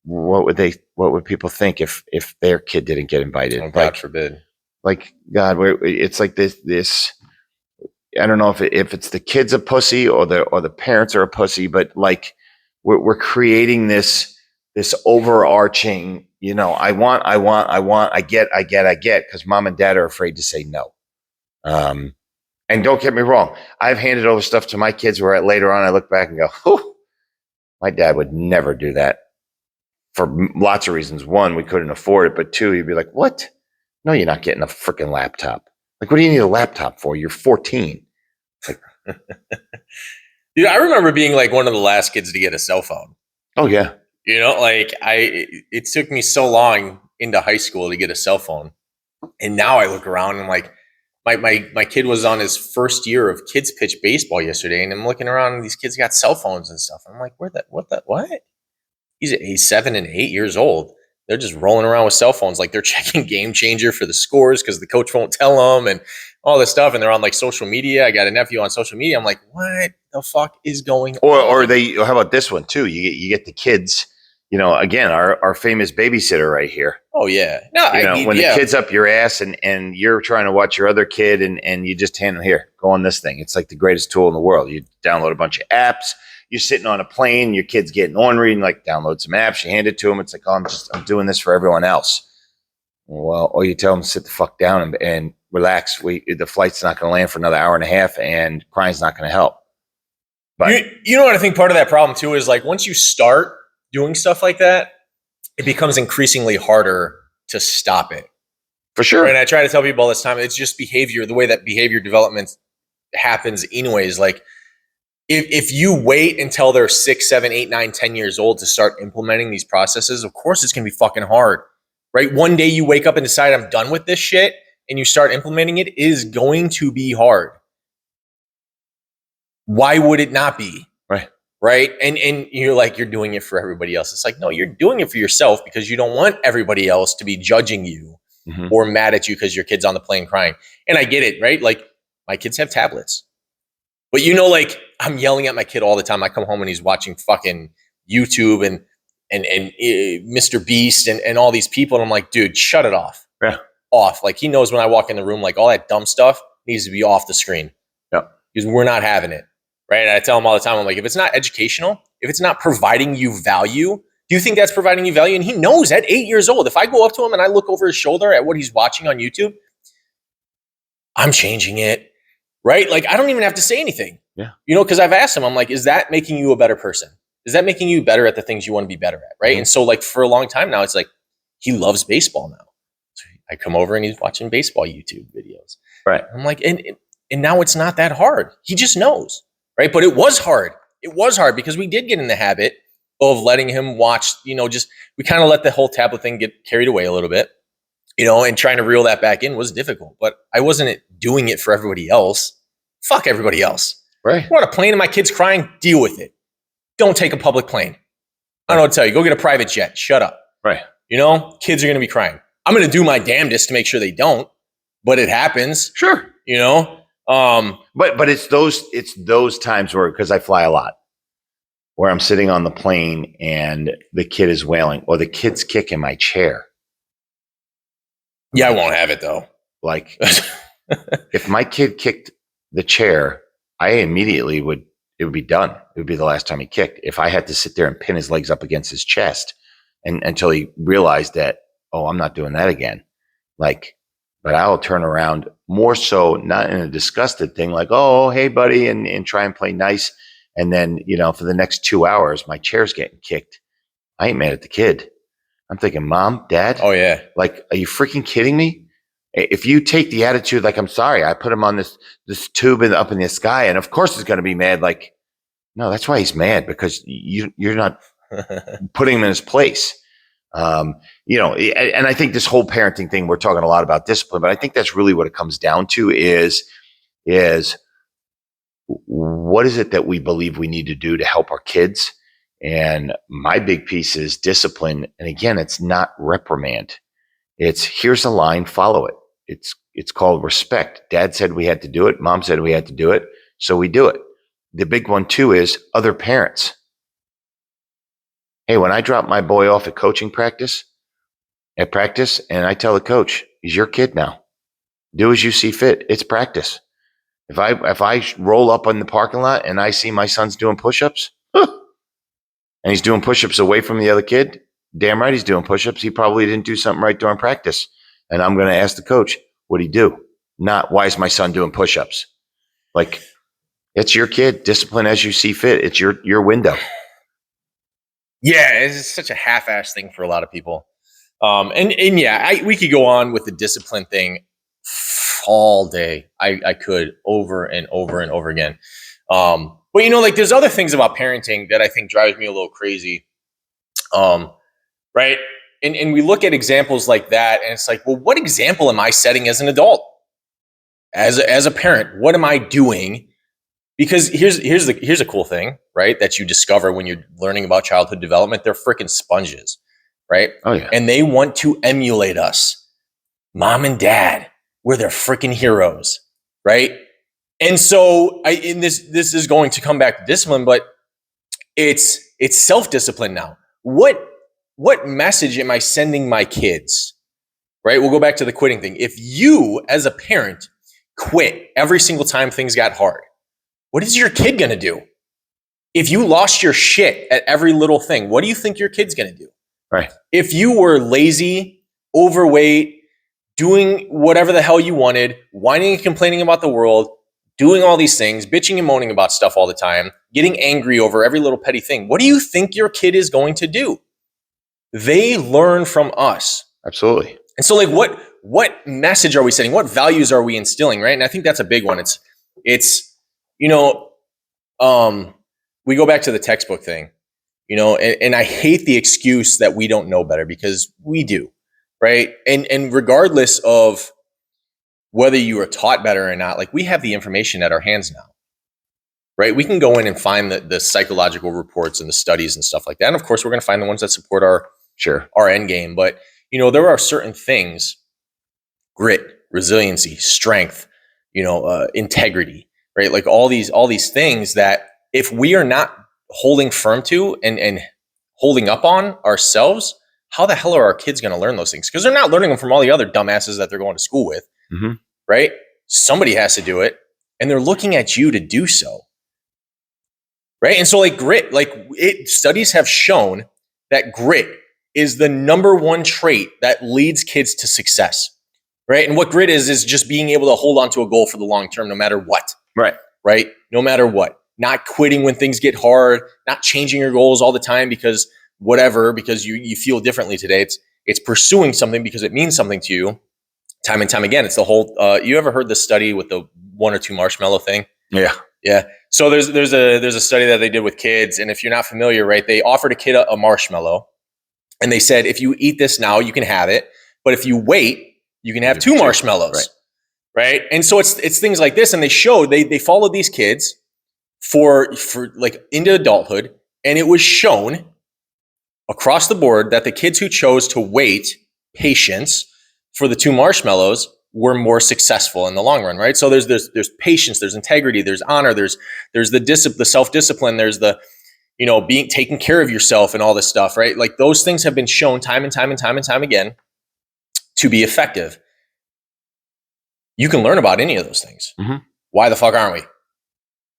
S2: what would people think if their kid didn't get invited?
S1: Oh, God forbid.
S2: Like, God, it's like this. I don't know if it's the kid's a pussy or the parents are a pussy, but like we're creating this overarching, I want, I get, because mom and dad are afraid to say no. And don't get me wrong, I've handed over stuff to my kids where later on I look back and go, oh, my dad would never do that for lots of reasons. 1, we couldn't afford it, but 2, he'd be like, what? No, you're not getting a freaking laptop. Like, what do you need a laptop for? You're 14. Like,
S1: dude, I remember being like one of the last kids to get a cell phone.
S2: Oh yeah.
S1: It took me so long into high school to get a cell phone. And now I look around and I'm like, my kid was on his first year of kids pitch baseball yesterday. And I'm looking around and these kids got cell phones and stuff. I'm like, what? He's 7 and 8 years old. They're just rolling around with cell phones. Like they're checking Game Changer for the scores because the coach won't tell them and all this stuff. And they're on like social media. I got a nephew on social media. I'm like, what the fuck is going on?
S2: Or how about this one too? You get the kids, again, our famous babysitter right here.
S1: Oh yeah. No,
S2: when the kid's up your ass and you're trying to watch your other kid and you just hand them, here, go on this thing. It's like the greatest tool in the world. You download a bunch of apps. you're sitting on a plane, your kid's getting ornery, and like download some apps, you hand it to them. It's like, oh, I'm doing this for everyone else. Well, or you tell them to sit the fuck down and relax. The flight's not going to land for another hour and a half, and crying's not going to help. But
S1: you know what I think part of that problem too is like once you start doing stuff like that, it becomes increasingly harder to stop it.
S2: For sure.
S1: And I try to tell people all this time, it's just behavior, the way that behavior development happens anyways. Like if you wait until they're 6, 7, 8, 9, 10 years old to start implementing these processes, of course it's going to be fucking hard, right? One day you wake up and decide I'm done with this shit and you start implementing it is going to be hard. Why would it not be? Right. And you're like, you're doing it for everybody else. It's like, no, you're doing it for yourself because you don't want everybody else to be judging you or mad at you because your kid's on the plane crying. And I get it, right? Like my kids have tablets. But you know, like I'm yelling at my kid all the time. I come home and he's watching fucking YouTube and Mr. Beast and all these people. And I'm like, dude, shut it off.
S2: Yeah.
S1: Off. Like he knows when I walk in the room, like all that dumb stuff needs to be off the screen.
S2: Yeah.
S1: Because we're not having it. Right. And I tell him all the time, I'm like, if it's not educational, if it's not providing you value, do you think that's providing you value? And he knows at 8 years old, if I go up to him and I look over his shoulder at what he's watching on YouTube, I'm changing it. Right. Like I don't even have to say anything.
S2: Yeah.
S1: You know, because I've asked him, I'm like, is that making you a better person? Is that making you better at the things you want to be better at? Right. And so like for a long time now, it's like he loves baseball now. So I come over and he's watching baseball YouTube videos.
S2: Right.
S1: I'm like, and now it's not that hard. He just knows. Right. But it was hard. It was hard because we did get in the habit of letting him watch, you know, just we kind of let the whole tablet thing get carried away a little bit, you know, and trying to reel that back in was difficult. But I wasn't doing it for everybody else. Fuck everybody else.
S2: Right.
S1: I want a plane and my kid's crying, deal with it. Don't take a public plane. I don't know what to tell you. Go get a private jet. Shut up.
S2: Right.
S1: You know, kids are going to be crying. I'm going to do my damnedest to make sure they don't, but it happens.
S2: Sure.
S1: You know?
S2: But it's those times where, because I fly a lot, where I'm sitting on the plane and the kid is wailing or the kid's kicking my chair.
S1: Yeah, I won't have it though.
S2: Like if my kid kicked the chair, I immediately it would be done. It would be the last time he kicked. If I had to sit there and pin his legs up against his chest and until he realized that, oh, I'm not doing that again. Like, but I'll turn around more so, not in a disgusted thing, like, oh, hey, buddy, and try and play nice. And then, you know, for the next 2 hours, my chair's getting kicked. I ain't mad at the kid. I'm thinking, Mom, Dad.
S1: Oh, yeah.
S2: Like, are you freaking kidding me? If you take the attitude, like, I'm sorry, I put him on this tube up in the sky, and of course he's going to be mad. Like, no, that's why he's mad, because you're not putting him in his place. You know, and I think this whole parenting thing, we're talking a lot about discipline, but I think that's really what it comes down to is what is it that we believe we need to do to help our kids? And my big piece is discipline. And again, it's not reprimand. It's here's a line, follow it. It's called respect. Dad said we had to do it. Mom said we had to do it. So we do it. The big one too is other parents. Hey, when I drop my boy off at practice, and I tell the coach, he's your kid now. Do as you see fit. It's practice. If I roll up in the parking lot and I see my son's doing push-ups, and he's doing push-ups away from the other kid, damn right he's doing push-ups. He probably didn't do something right during practice. And I'm going to ask the coach, what'd he do? Not, why is my son doing push-ups? Like, it's your kid. Discipline as you see fit. It's your window.
S1: Yeah, it's such a half-assed thing for a lot of people. And yeah, we could go on with the discipline thing all day. I could over and over and over again. But you know, like there's other things about parenting that I think drives me a little crazy. Right. And we look at examples like that and it's like, well, what example am I setting as an adult? As a parent, what am I doing? Because here's a cool thing, right? That you discover when you're learning about childhood development. They're freaking sponges, right?
S2: Oh yeah.
S1: And they want to emulate us. Mom and dad, we're their freaking heroes, right? And so this is going to come back to discipline, but it's self-discipline now. What message am I sending my kids? Right? We'll go back to the quitting thing. If you as a parent quit every single time things got hard, what is your kid going to do? if you lost your shit at every little thing, what do you think your kid's going to do?
S2: Right.
S1: If you were lazy, overweight, doing whatever the hell you wanted, whining and complaining about the world, doing all these things, bitching and moaning about stuff all the time, getting angry over every little petty thing, what do you think your kid is going to do? They learn from us.
S2: Absolutely.
S1: And so like what message are we sending? What values are we instilling, right? And I think that's a big one. It's we go back to the textbook thing, and I hate the excuse that we don't know better, because we do, right? And regardless of whether you are taught better or not, like, we have the information at our hands now, right? We can go in and find the psychological reports and the studies and stuff like that. And of course, we're going to find the ones that support our end game. But, there are certain things, grit, resiliency, strength, integrity, right? Like all these things that if we are not holding firm to and holding up on ourselves, how the hell are our kids going to learn those things? Because they're not learning them from all the other dumbasses that they're going to school with, right? Somebody has to do it, and they're looking at you to do so, right? And so like grit, studies have shown that grit is the number one trait that leads kids to success, right? And what grit is just being able to hold on to a goal for the long term, no matter what. Right? No matter what. Not quitting when things get hard, not changing your goals all the time because you feel differently today. It's pursuing something because it means something to you time and time again. It's the whole, you ever heard the study with the 1 or 2 marshmallow thing? Yeah. So there's a study that they did with kids. And if you're not familiar, right, they offered a kid a marshmallow. And they said, if you eat this now, you can have it. But if you wait, you can have 2 marshmallows. Right. And so it's things like this. And they followed these kids for like into adulthood. And it was shown across the board that the kids who chose to wait, patience, for the 2 marshmallows were more successful in the long run. Right. So there's patience, there's integrity, there's honor, there's the self-discipline, there's the taking care of yourself and all this stuff, right? Like, those things have been shown time and time and time and time again to be effective. You can learn about any of those things. Why the fuck aren't we?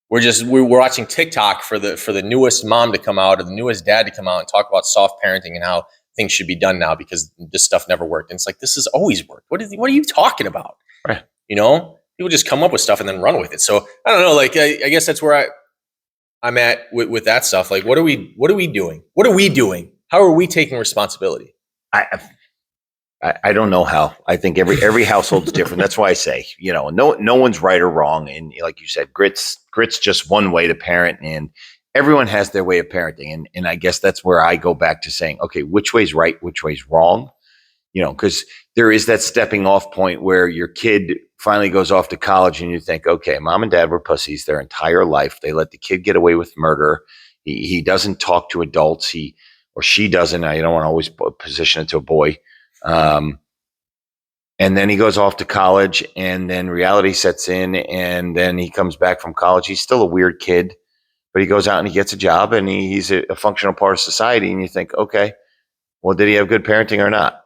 S1: We're watching TikTok for the newest mom to come out or the newest dad to come out and talk about soft parenting and how things should be done now because this stuff never worked. And it's like, this has always worked. What are you talking about?
S2: Right.
S1: People just come up with stuff and then run with it. So I don't know. Like, I guess that's where I'm at with that stuff. Like, what are we doing? What are we doing? How are we taking responsibility?
S2: I don't know how. I think every household's different. That's why I say, no one's right or wrong. And like you said, grit's just one way to parent, and everyone has their way of parenting. And I guess that's where I go back to saying, okay, which way's right, which way's wrong? Because there is that stepping off point where your kid finally goes off to college and you think, okay, mom and dad were pussies their entire life. They let the kid get away with murder. He doesn't talk to adults. He or she doesn't. I don't want to always position it to a boy. And then he goes off to college, and then reality sets in, and then he comes back from college. He's still a weird kid, but he goes out and he gets a job, and he's a functional part of society. And you think, okay, well, did he have good parenting or not?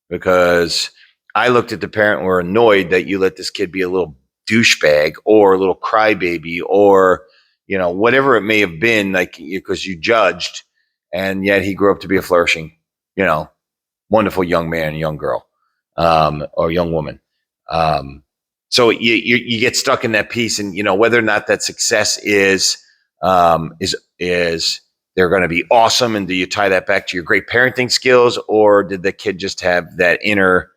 S2: Because I looked at the parent and were annoyed that you let this kid be a little douchebag or a little crybaby or, whatever it may have been, like, because you judged, and yet he grew up to be a flourishing, wonderful young man, young girl, or young woman. So you get stuck in that piece, and whether or not that success is they're going to be awesome, and do you tie that back to your great parenting skills, or did the kid just have that inner,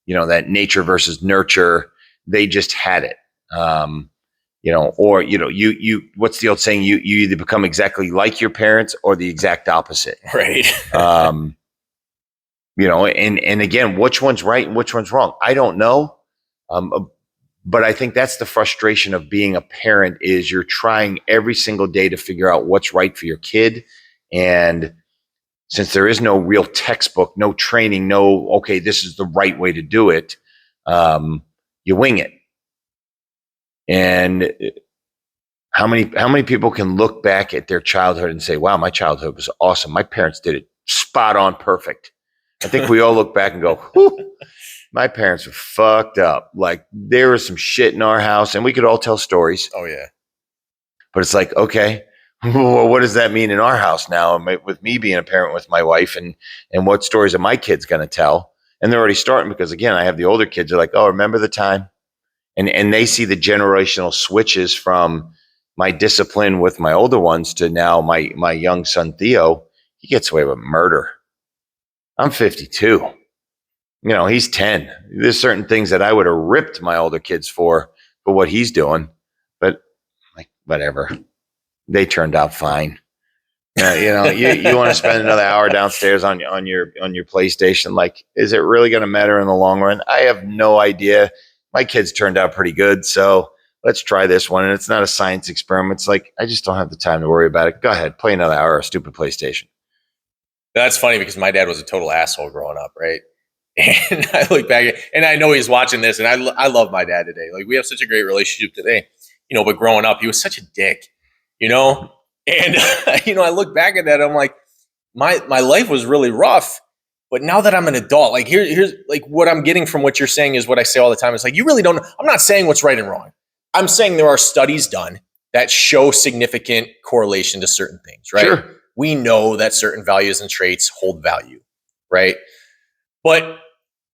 S2: that nature versus nurture? They just had it, or you. What's the old saying? You either become exactly like your parents or the exact opposite,
S1: right?
S2: And again, which one's right and which one's wrong? I don't know. But I think that's the frustration of being a parent, is you're trying every single day to figure out what's right for your kid. And since there is no real textbook, no training, okay, this is the right way to do it, you wing it. And how many people can look back at their childhood and say, wow, my childhood was awesome. My parents did it spot on perfect. I think we all look back and go, whew, my parents were fucked up. Like, there was some shit in our house, and we could all tell stories.
S1: Oh, yeah.
S2: But it's like, okay, Well, what does that mean in our house now? With me being a parent with my wife, and what stories are my kids going to tell? And they're already starting because again, I have the older kids. They're like, "Oh, remember the time?" And they see the generational switches from my discipline with my older ones to now my young son Theo. He gets away with murder. I'm 52. He's 10. There's certain things that I would have ripped my older kids for what he's doing, but like whatever. They turned out fine. You want to spend another hour downstairs on your PlayStation. Like, is it really going to matter in the long run? I have no idea. My kids turned out pretty good, so let's try this one. And it's not a science experiment. It's like I just don't have the time to worry about it. Go ahead, play another hour of stupid PlayStation.
S1: That's funny because my dad was a total asshole growing up, right? And I look back and I know he's watching this, and I love my dad today. Like we have such a great relationship today, but growing up, he was such a dick, and I look back at that, I'm like, my life was really rough, but now that I'm an adult, like here's like what I'm getting from what you're saying is what I say all the time. It's like you really don't know. I'm not saying what's right and wrong. I'm saying there are studies done that show significant correlation to certain things, right?
S2: Sure.
S1: We know that certain values and traits hold value, right? But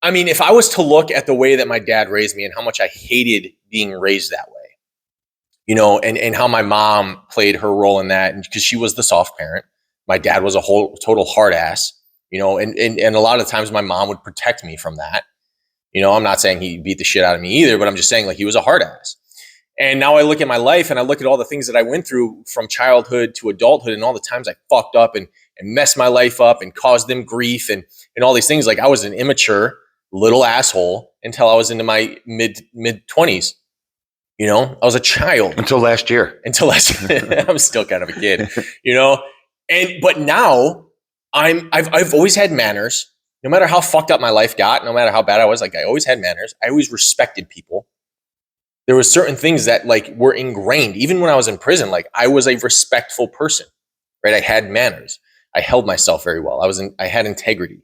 S1: I mean, if I was to look at the way that my dad raised me and how much I hated being raised that way, and how my mom played her role in that, and because she was the soft parent, my dad was a whole total hard ass, and a lot of times my mom would protect me from that. I'm not saying he beat the shit out of me either, but I'm just saying like he was a hard ass. And now I look at my life and I look at all the things that I went through from childhood to adulthood and all the times I fucked up and messed my life up and caused them grief and all these things. Like I was an immature little asshole until I was into my mid 20s. I was a child
S2: until last year.
S1: I'm still kind of a kid, but now I've always had manners. No matter how fucked up my life got, no matter how bad I was, like I always had manners. I always respected people. There were certain things that like were ingrained. Even when I was in prison, like I was a respectful person, right? I had manners. I held myself very well. I had integrity,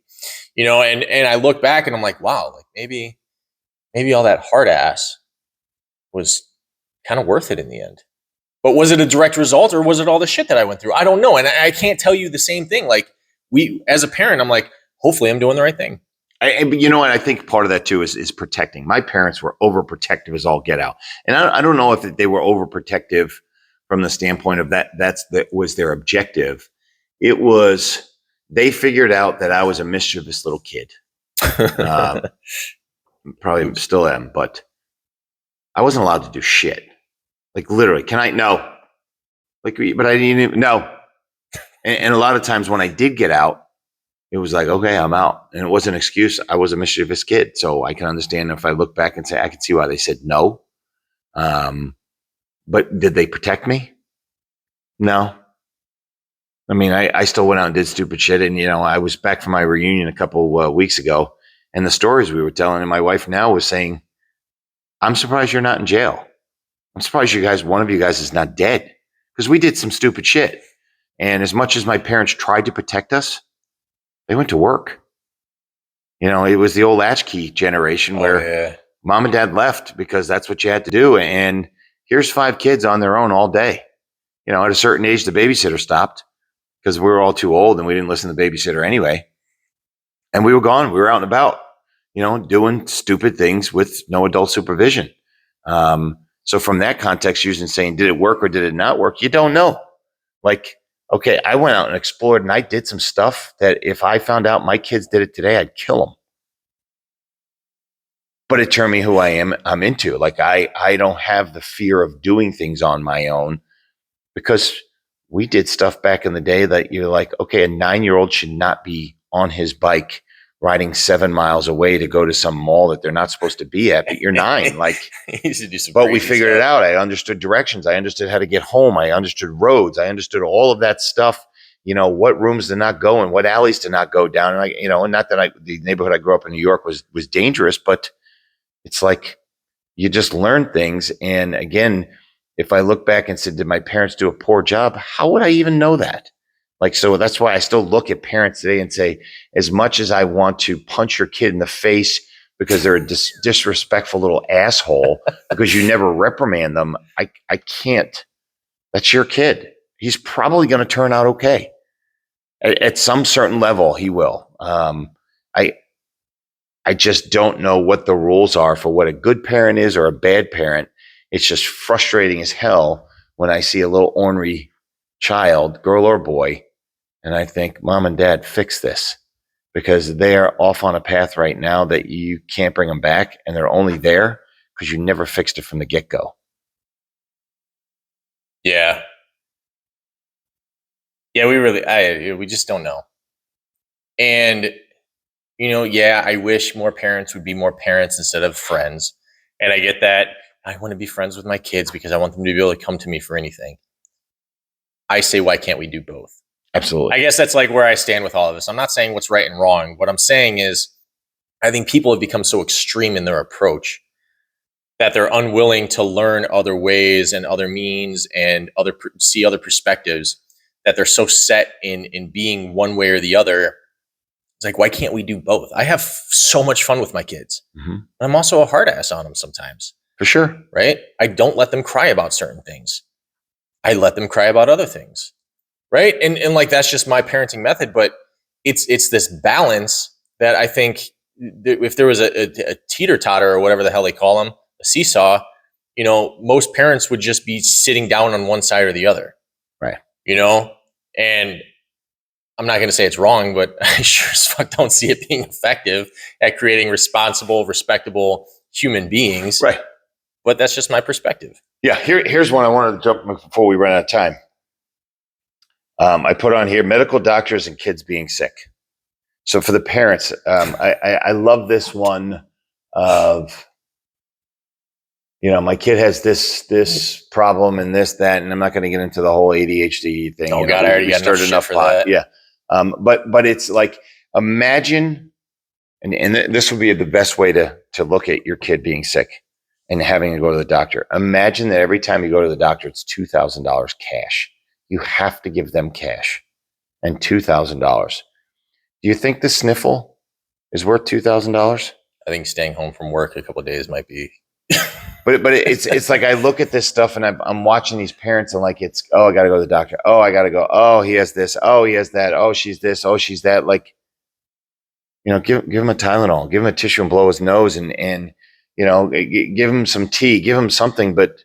S1: and I look back and I'm like, wow, like maybe all that hard ass was kind of worth it in the end. But was it a direct result or was it all the shit that I went through? I don't know. And I can't tell you the same thing. Like as a parent, I'm like, hopefully I'm doing the right thing.
S2: But you know what? I think part of that too is protecting. My parents were overprotective as all get out, and I don't know if they were overprotective from the standpoint of that was their objective. It was they figured out that I was a mischievous little kid. Probably still am, but I wasn't allowed to do shit. Like literally, can I? No. Like, but I didn't even no. And a lot of times when I did get out, it was like, okay, I'm out. And it wasn't an excuse. I was a mischievous kid. So I can understand if I look back and say, I can see why they said no. But did they protect me? No. I mean, I still went out and did stupid shit. And, I was back from my reunion a couple weeks ago. And the stories we were telling, and my wife now was saying, I'm surprised you're not in jail. I'm surprised one of you guys is not dead. Because we did some stupid shit. And as much as my parents tried to protect us, they went to work. It was the old latchkey generation where mom and dad left because that's what you had to do. And here's 5 kids on their own all day. At a certain age, the babysitter stopped because we were all too old and we didn't listen to the babysitter anyway. And we were gone. We were out and about, doing stupid things with no adult supervision. So from that context, using saying, did it work or did it not work? You don't know. Like, okay, I went out and explored and I did some stuff that if I found out my kids did it today, I'd kill them. But it turned me who I am. I'm into. Like, I don't have the fear of doing things on my own because we did stuff back in the day that you're like, okay, a 9-year-old should not be on his bike riding 7 miles away to go to some mall that they're not supposed to be at, but you're 9. Like, but we figured it out. I understood directions. I understood how to get home. I understood roads. I understood all of that stuff. What rooms to not go in, what alleys to not go down. And and not that the neighborhood I grew up in New York was dangerous, but it's like you just learn things. And again, if I look back and said, did my parents do a poor job? How would I even know that? Like, so that's why I still look at parents today and say, as much as I want to punch your kid in the face because they're a disrespectful little asshole because you never reprimand them, I can't. That's your kid. he's probably going to turn out okay. At some certain level, he will. I just don't know what the rules are for what a good parent is or a bad parent. It's just frustrating as hell when I see a little ornery child, girl or boy, and I think, Mom and Dad, fix this, because they are off on a path right now that you can't bring them back, and they're only there because you never fixed it from the get-go.
S1: Yeah. Yeah, we just don't know. And, I wish more parents would be more parents instead of friends. And I get that. I want to be friends with my kids because I want them to be able to come to me for anything. I say, why can't we do both?
S2: Absolutely.
S1: I guess that's like where I stand with all of this. I'm not saying what's right and wrong. What I'm saying is, I think people have become so extreme in their approach that they're unwilling to learn other ways and other means and see other perspectives, that they're so set in being one way or the other. It's like, why can't we do both? I have so much fun with my kids.
S2: Mm-hmm.
S1: I'm also a hard ass on them sometimes.
S2: For sure.
S1: Right? I don't let them cry about certain things. I let them cry about other things. Right? And like, that's just my parenting method. But it's this balance that I think if there was a teeter-totter or whatever the hell they call them, a seesaw, most parents would just be sitting down on one side or the other.
S2: Right.
S1: And I'm not going to say it's wrong, but I sure as fuck don't see it being effective at creating responsible, respectable human beings.
S2: Right.
S1: But that's just my perspective.
S2: Yeah. Here's one I wanted to jump before we run out of time. I put on here medical doctors and kids being sick. So for the parents, I love this one of, my kid has this problem and that, and I'm not going to get into the whole ADHD thing.
S1: Oh God, I already got enough for that.
S2: Yeah. But it's like, imagine, and this would be the best way to look at your kid being sick and having to go to the doctor. Imagine that every time you go to the doctor, it's $2,000 cash. You have to give them cash and $2,000. Do you think the sniffle is worth $2,000?
S1: I think staying home from work a couple of days might be.
S2: But it's like, I look at this stuff and I'm watching these parents and like, I got to go to the doctor. Oh, I got to go. Oh, he has this. Oh, he has that. Oh, she's this. Oh, she's that. Like, give him a Tylenol, give him a tissue and blow his nose and give him some tea, give him something. But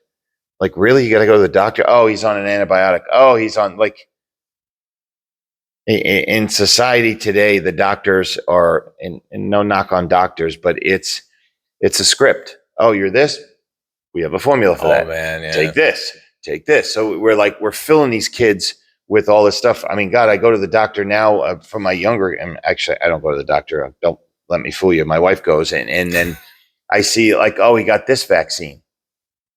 S2: like, really, you got to go to the doctor? Oh, he's on an antibiotic. Oh, he's on, like, in society today, the doctors are, and no knock on doctors, but it's a script. Oh, you're this. We have a formula for that.
S1: Man, yeah.
S2: Take this. So we're filling these kids with all this stuff. I mean, God, I go to the doctor now for my younger, and actually I don't go to the doctor. Don't let me fool you. My wife goes and then I see like, oh, he got this vaccine.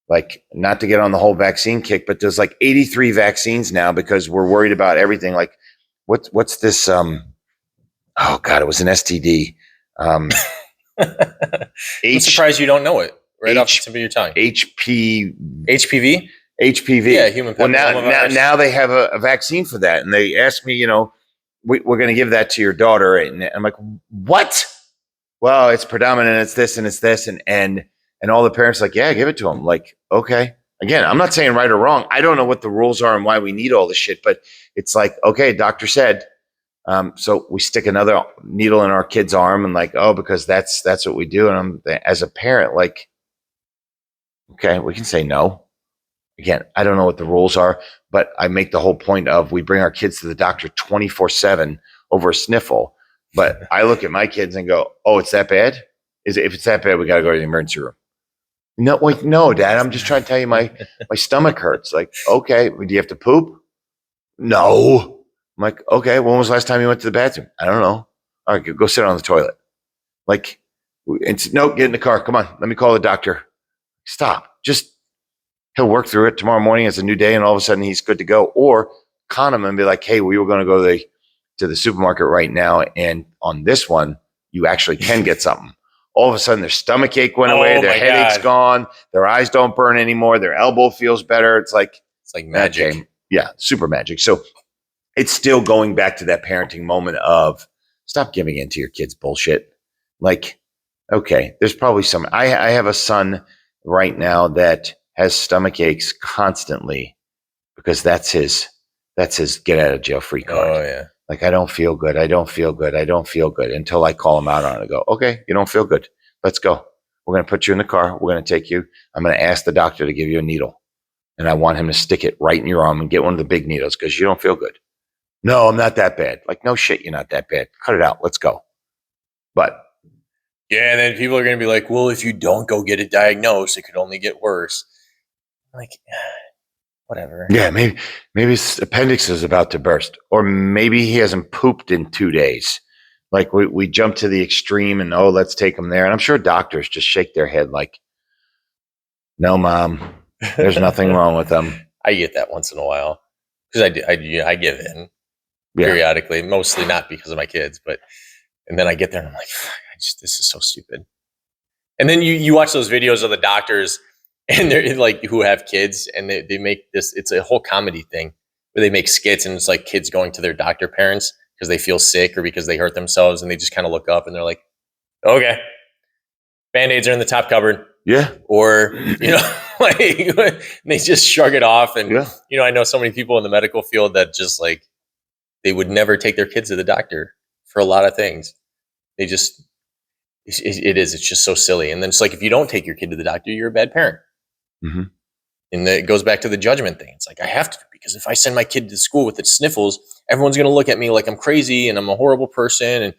S2: Like, not to get on the whole vaccine kick, but there's like 83 vaccines now because we're worried about everything. Like, what's this? Oh God, it was an STD.
S1: I'm surprised you don't know it right off the tip of your tongue. HPV? HPV. Yeah, human papillomavirus.
S2: Now they have a vaccine for that. And they asked me, we're going to give that to your daughter. And I'm like, what? Well, it's predominant. It's this and it's this. And all the parents are like, yeah, give it to them. Like, okay. Again, I'm not saying right or wrong. I don't know what the rules are and why we need all this shit. But it's like, okay, doctor said. So we stick another needle in our kid's arm and like, oh, because that's what we do. And I'm, as a parent, like, okay, we can say no. Again, I don't know what the rules are, but I make the whole point of we bring our kids to the doctor 24/7 over a sniffle. But I look at my kids and go, oh, it's that bad? If it's that bad, we got to go to the emergency room. No, wait, no, Dad, I'm just trying to tell you my stomach hurts. Like, okay, do you have to poop? No. I'm like, okay, when was the last time you went to the bathroom? I don't know. All right, go sit on the toilet. Like, no, get in the car. Come on, let me call the doctor. Stop. Just, he'll work through it. Tomorrow morning is a new day, and all of a sudden he's good to go. Or con him and be like, hey, we were going to go to the supermarket right now, and on this one, you actually can get something. All of a sudden, their stomach ache went away, their headache's gone, their eyes don't burn anymore, their elbow feels better. It's like
S1: magic.
S2: Okay. Yeah, super magic. So it's still going back to that parenting moment of stop giving in to your kids' bullshit. Like, okay, there's probably some. I have a son right now that has stomach aches constantly because that's his That's his get out of jail free card.
S1: Oh yeah.
S2: Like, I don't feel good. I don't feel good. I don't feel good until I call him out on it and go, okay, you don't feel good. Let's go. We're going to put you in the car. We're going to take you. I'm going to ask the doctor to give you a needle. And I want him to stick it right in your arm and get one of the big needles because you don't feel good. No, I'm not that bad. Like, no shit, you're not that bad. Cut it out. Let's go. But
S1: yeah, and then people are going to be like, well, if you don't go get it diagnosed, it could only get worse. Like, whatever.
S2: Yeah, maybe his appendix is about to burst, or maybe he hasn't pooped in 2 days. Like we jump to the extreme and let's take him there. And I'm sure doctors just shake their head like, no, mom, there's nothing wrong with them.
S1: I get that once in a while because I give in periodically, mostly not because of my kids, and then I get there and I'm like, this is so stupid. And then you watch those videos of the doctors and they're like who have kids and they make this, it's a whole comedy thing where they make skits and it's like kids going to their doctor parents because they feel sick or because they hurt themselves and they just kind of look up and they're like, okay, Band-Aids are in the top cupboard.
S2: Yeah.
S1: Or, like they just shrug it off. And, I know so many people in the medical field that just like, they would never take their kids to the doctor for a lot of things. They just, it's just so silly. And then it's like, if you don't take your kid to the doctor, you're a bad parent.
S2: Mm-hmm.
S1: And it goes back to the judgment thing. It's like, I have to, because if I send my kid to school with the sniffles, everyone's going to look at me like I'm crazy and I'm a horrible person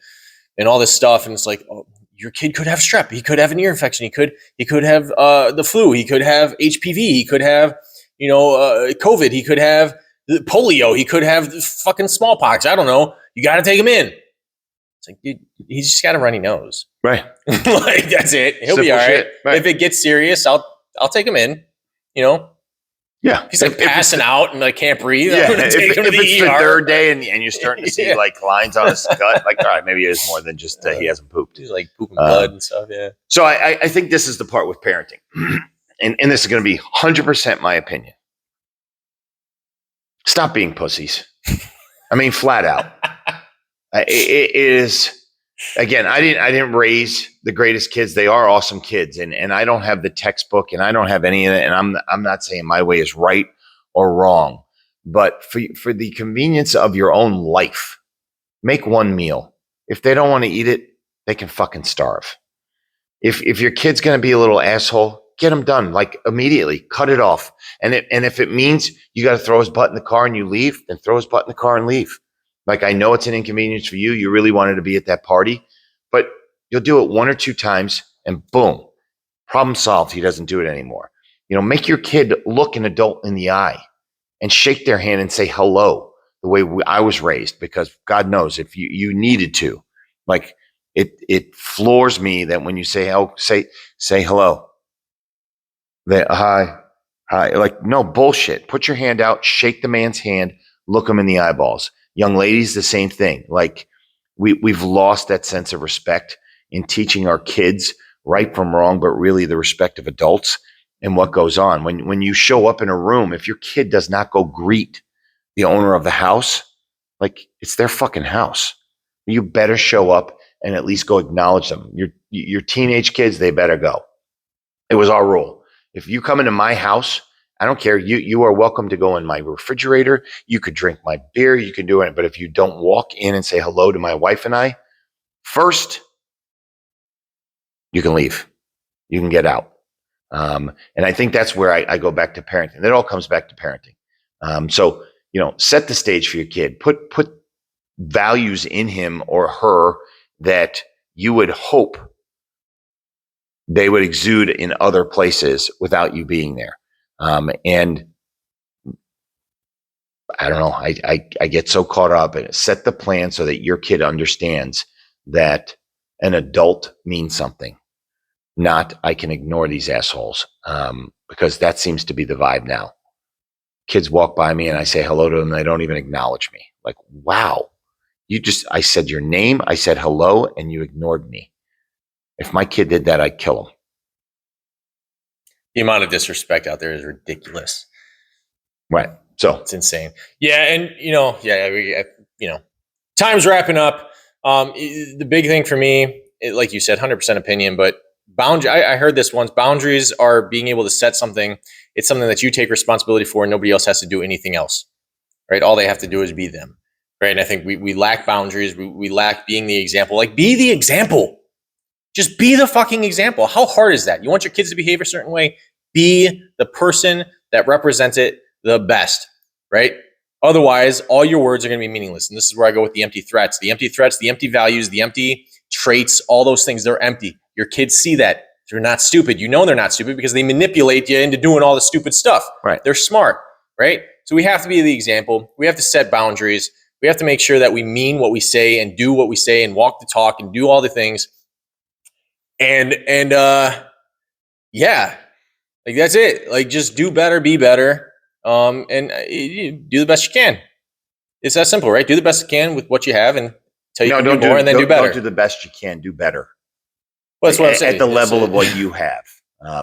S1: and all this stuff. And it's like, oh, your kid could have strep. He could have an ear infection. He could have the flu. He could have HPV. He could have, COVID. He could have polio. He could have fucking smallpox. I don't know. You got to take him in. It's like, dude, he's just got a runny nose.
S2: Right.
S1: Like, that's it. He'll
S2: Simple
S1: be all right.
S2: Right.
S1: If it gets serious, I'll take him in.
S2: Yeah.
S1: He's like passing out and like can't breathe.
S2: Yeah.
S1: I'm gonna take him to
S2: if it's
S1: ER.
S2: the third day and you're starting to see like lines on his gut, like, all right, maybe it is more than just he hasn't pooped.
S1: He's like pooping blood and stuff. Yeah.
S2: So I think this is the part with parenting, and this is going to be 100% my opinion. Stop being pussies. I mean, flat out. It is. Again, I didn't raise the greatest kids. They are awesome kids, and I don't have the textbook, and I don't have any of it. And I'm not saying my way is right or wrong, but for the convenience of your own life, make one meal. If they don't want to eat it, they can fucking starve. If your kid's going to be a little asshole, get him done like immediately. Cut it off. And if it means you got to throw his butt in the car and you leave, then throw his butt in the car and leave. Like, I know it's an inconvenience for you. You really wanted to be at that party, but you'll do it 1 or 2 times and boom, problem solved. He doesn't do it anymore. Make your kid look an adult in the eye and shake their hand and say hello the way I was raised, because God knows if you needed to, like it floors me that when you say hello, hi, like, no bullshit. Put your hand out, shake the man's hand, look him in the eyeballs. Young ladies, the same thing. Like we've lost that sense of respect in teaching our kids right from wrong, but really the respect of adults and what goes on. When you show up in a room, if your kid does not go greet the owner of the house, like, it's their fucking house. You better show up and at least go acknowledge them. Your teenage kids, they better go. It was our rule. If you come into my house, I don't care. You are welcome to go in my refrigerator. You could drink my beer. You can do it. But if you don't walk in and say hello to my wife and I first, you can leave. You can get out. And I think that's where I go back to parenting. It all comes back to parenting. So, set the stage for your kid. Put values in him or her that you would hope they would exude in other places without you being there. And I don't know, I get so caught up in it. Set the plan so that your kid understands that an adult means something, not I can ignore these assholes, because that seems to be the vibe now. Kids walk by me and I say hello to them and they don't even acknowledge me. Like, wow, I said your name, I said hello, and you ignored me. If my kid did that, I'd kill him.
S1: The amount of disrespect out there is ridiculous.
S2: Right. So
S1: it's insane. Yeah. And, time's wrapping up. The big thing for me, like you said, 100% opinion, but I heard this once. Boundaries are being able to set something. It's something that you take responsibility for and nobody else has to do anything else. right? All they have to do is be them, right? And I think we lack boundaries. We lack being the example. Like, be the example. Just be the fucking example. How hard is that? You want your kids to behave a certain way? Be the person that represents it the best, right? Otherwise, all your words are going to be meaningless. And this is where I go with the empty threats. The empty threats, the empty values, the empty traits, all those things, they're empty. Your kids see that. They're not stupid. You know they're not stupid because they manipulate you into doing all the stupid stuff.
S2: Right.
S1: They're smart, right? So we have to be the example. We have to set boundaries. We have to make sure that we mean what we say and do what we say and walk the talk and do all the things. And yeah, like that's it. Like, just do better, be better, and you do the best you can. It's that simple, right? Do the best you can with what you have, and tell you can do more, and then do better.
S2: Don't do the best you can. Do better.
S1: Well, that's what I'm saying.
S2: At the level of what you have.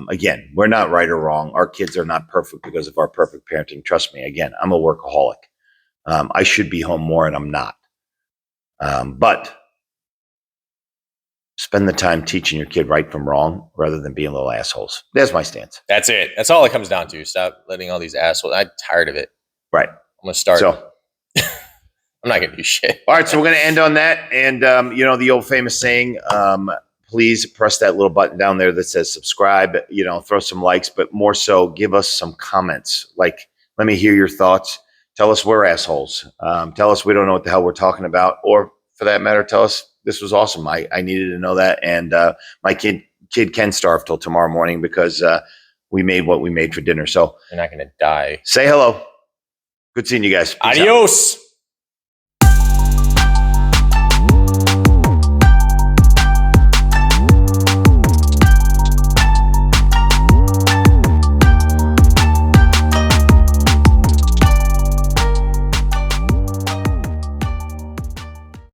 S2: Again, we're not right or wrong. Our kids are not perfect because of our perfect parenting. Trust me. Again, I'm a workaholic. I should be home more, and I'm not. But spend the time teaching your kid right from wrong rather than being little assholes. That's my stance.
S1: That's it. That's all it comes down to. Stop letting all these assholes. I'm tired of it.
S2: Right.
S1: I'm going to start.
S2: So,
S1: I'm not going to do shit.
S2: All right. So we're going to end on that. And, the old famous saying, please press that little button down there that says subscribe, throw some likes, but more so give us some comments. Like, let me hear your thoughts. Tell us we're assholes. Tell us we don't know what the hell we're talking about. Or for that matter, tell us this was awesome. I needed to know that. And my kid can starve till tomorrow morning because we made what we made for dinner. So
S1: you're not going to die.
S2: Say hello. Good seeing you guys. Peace
S1: Adios.
S2: out.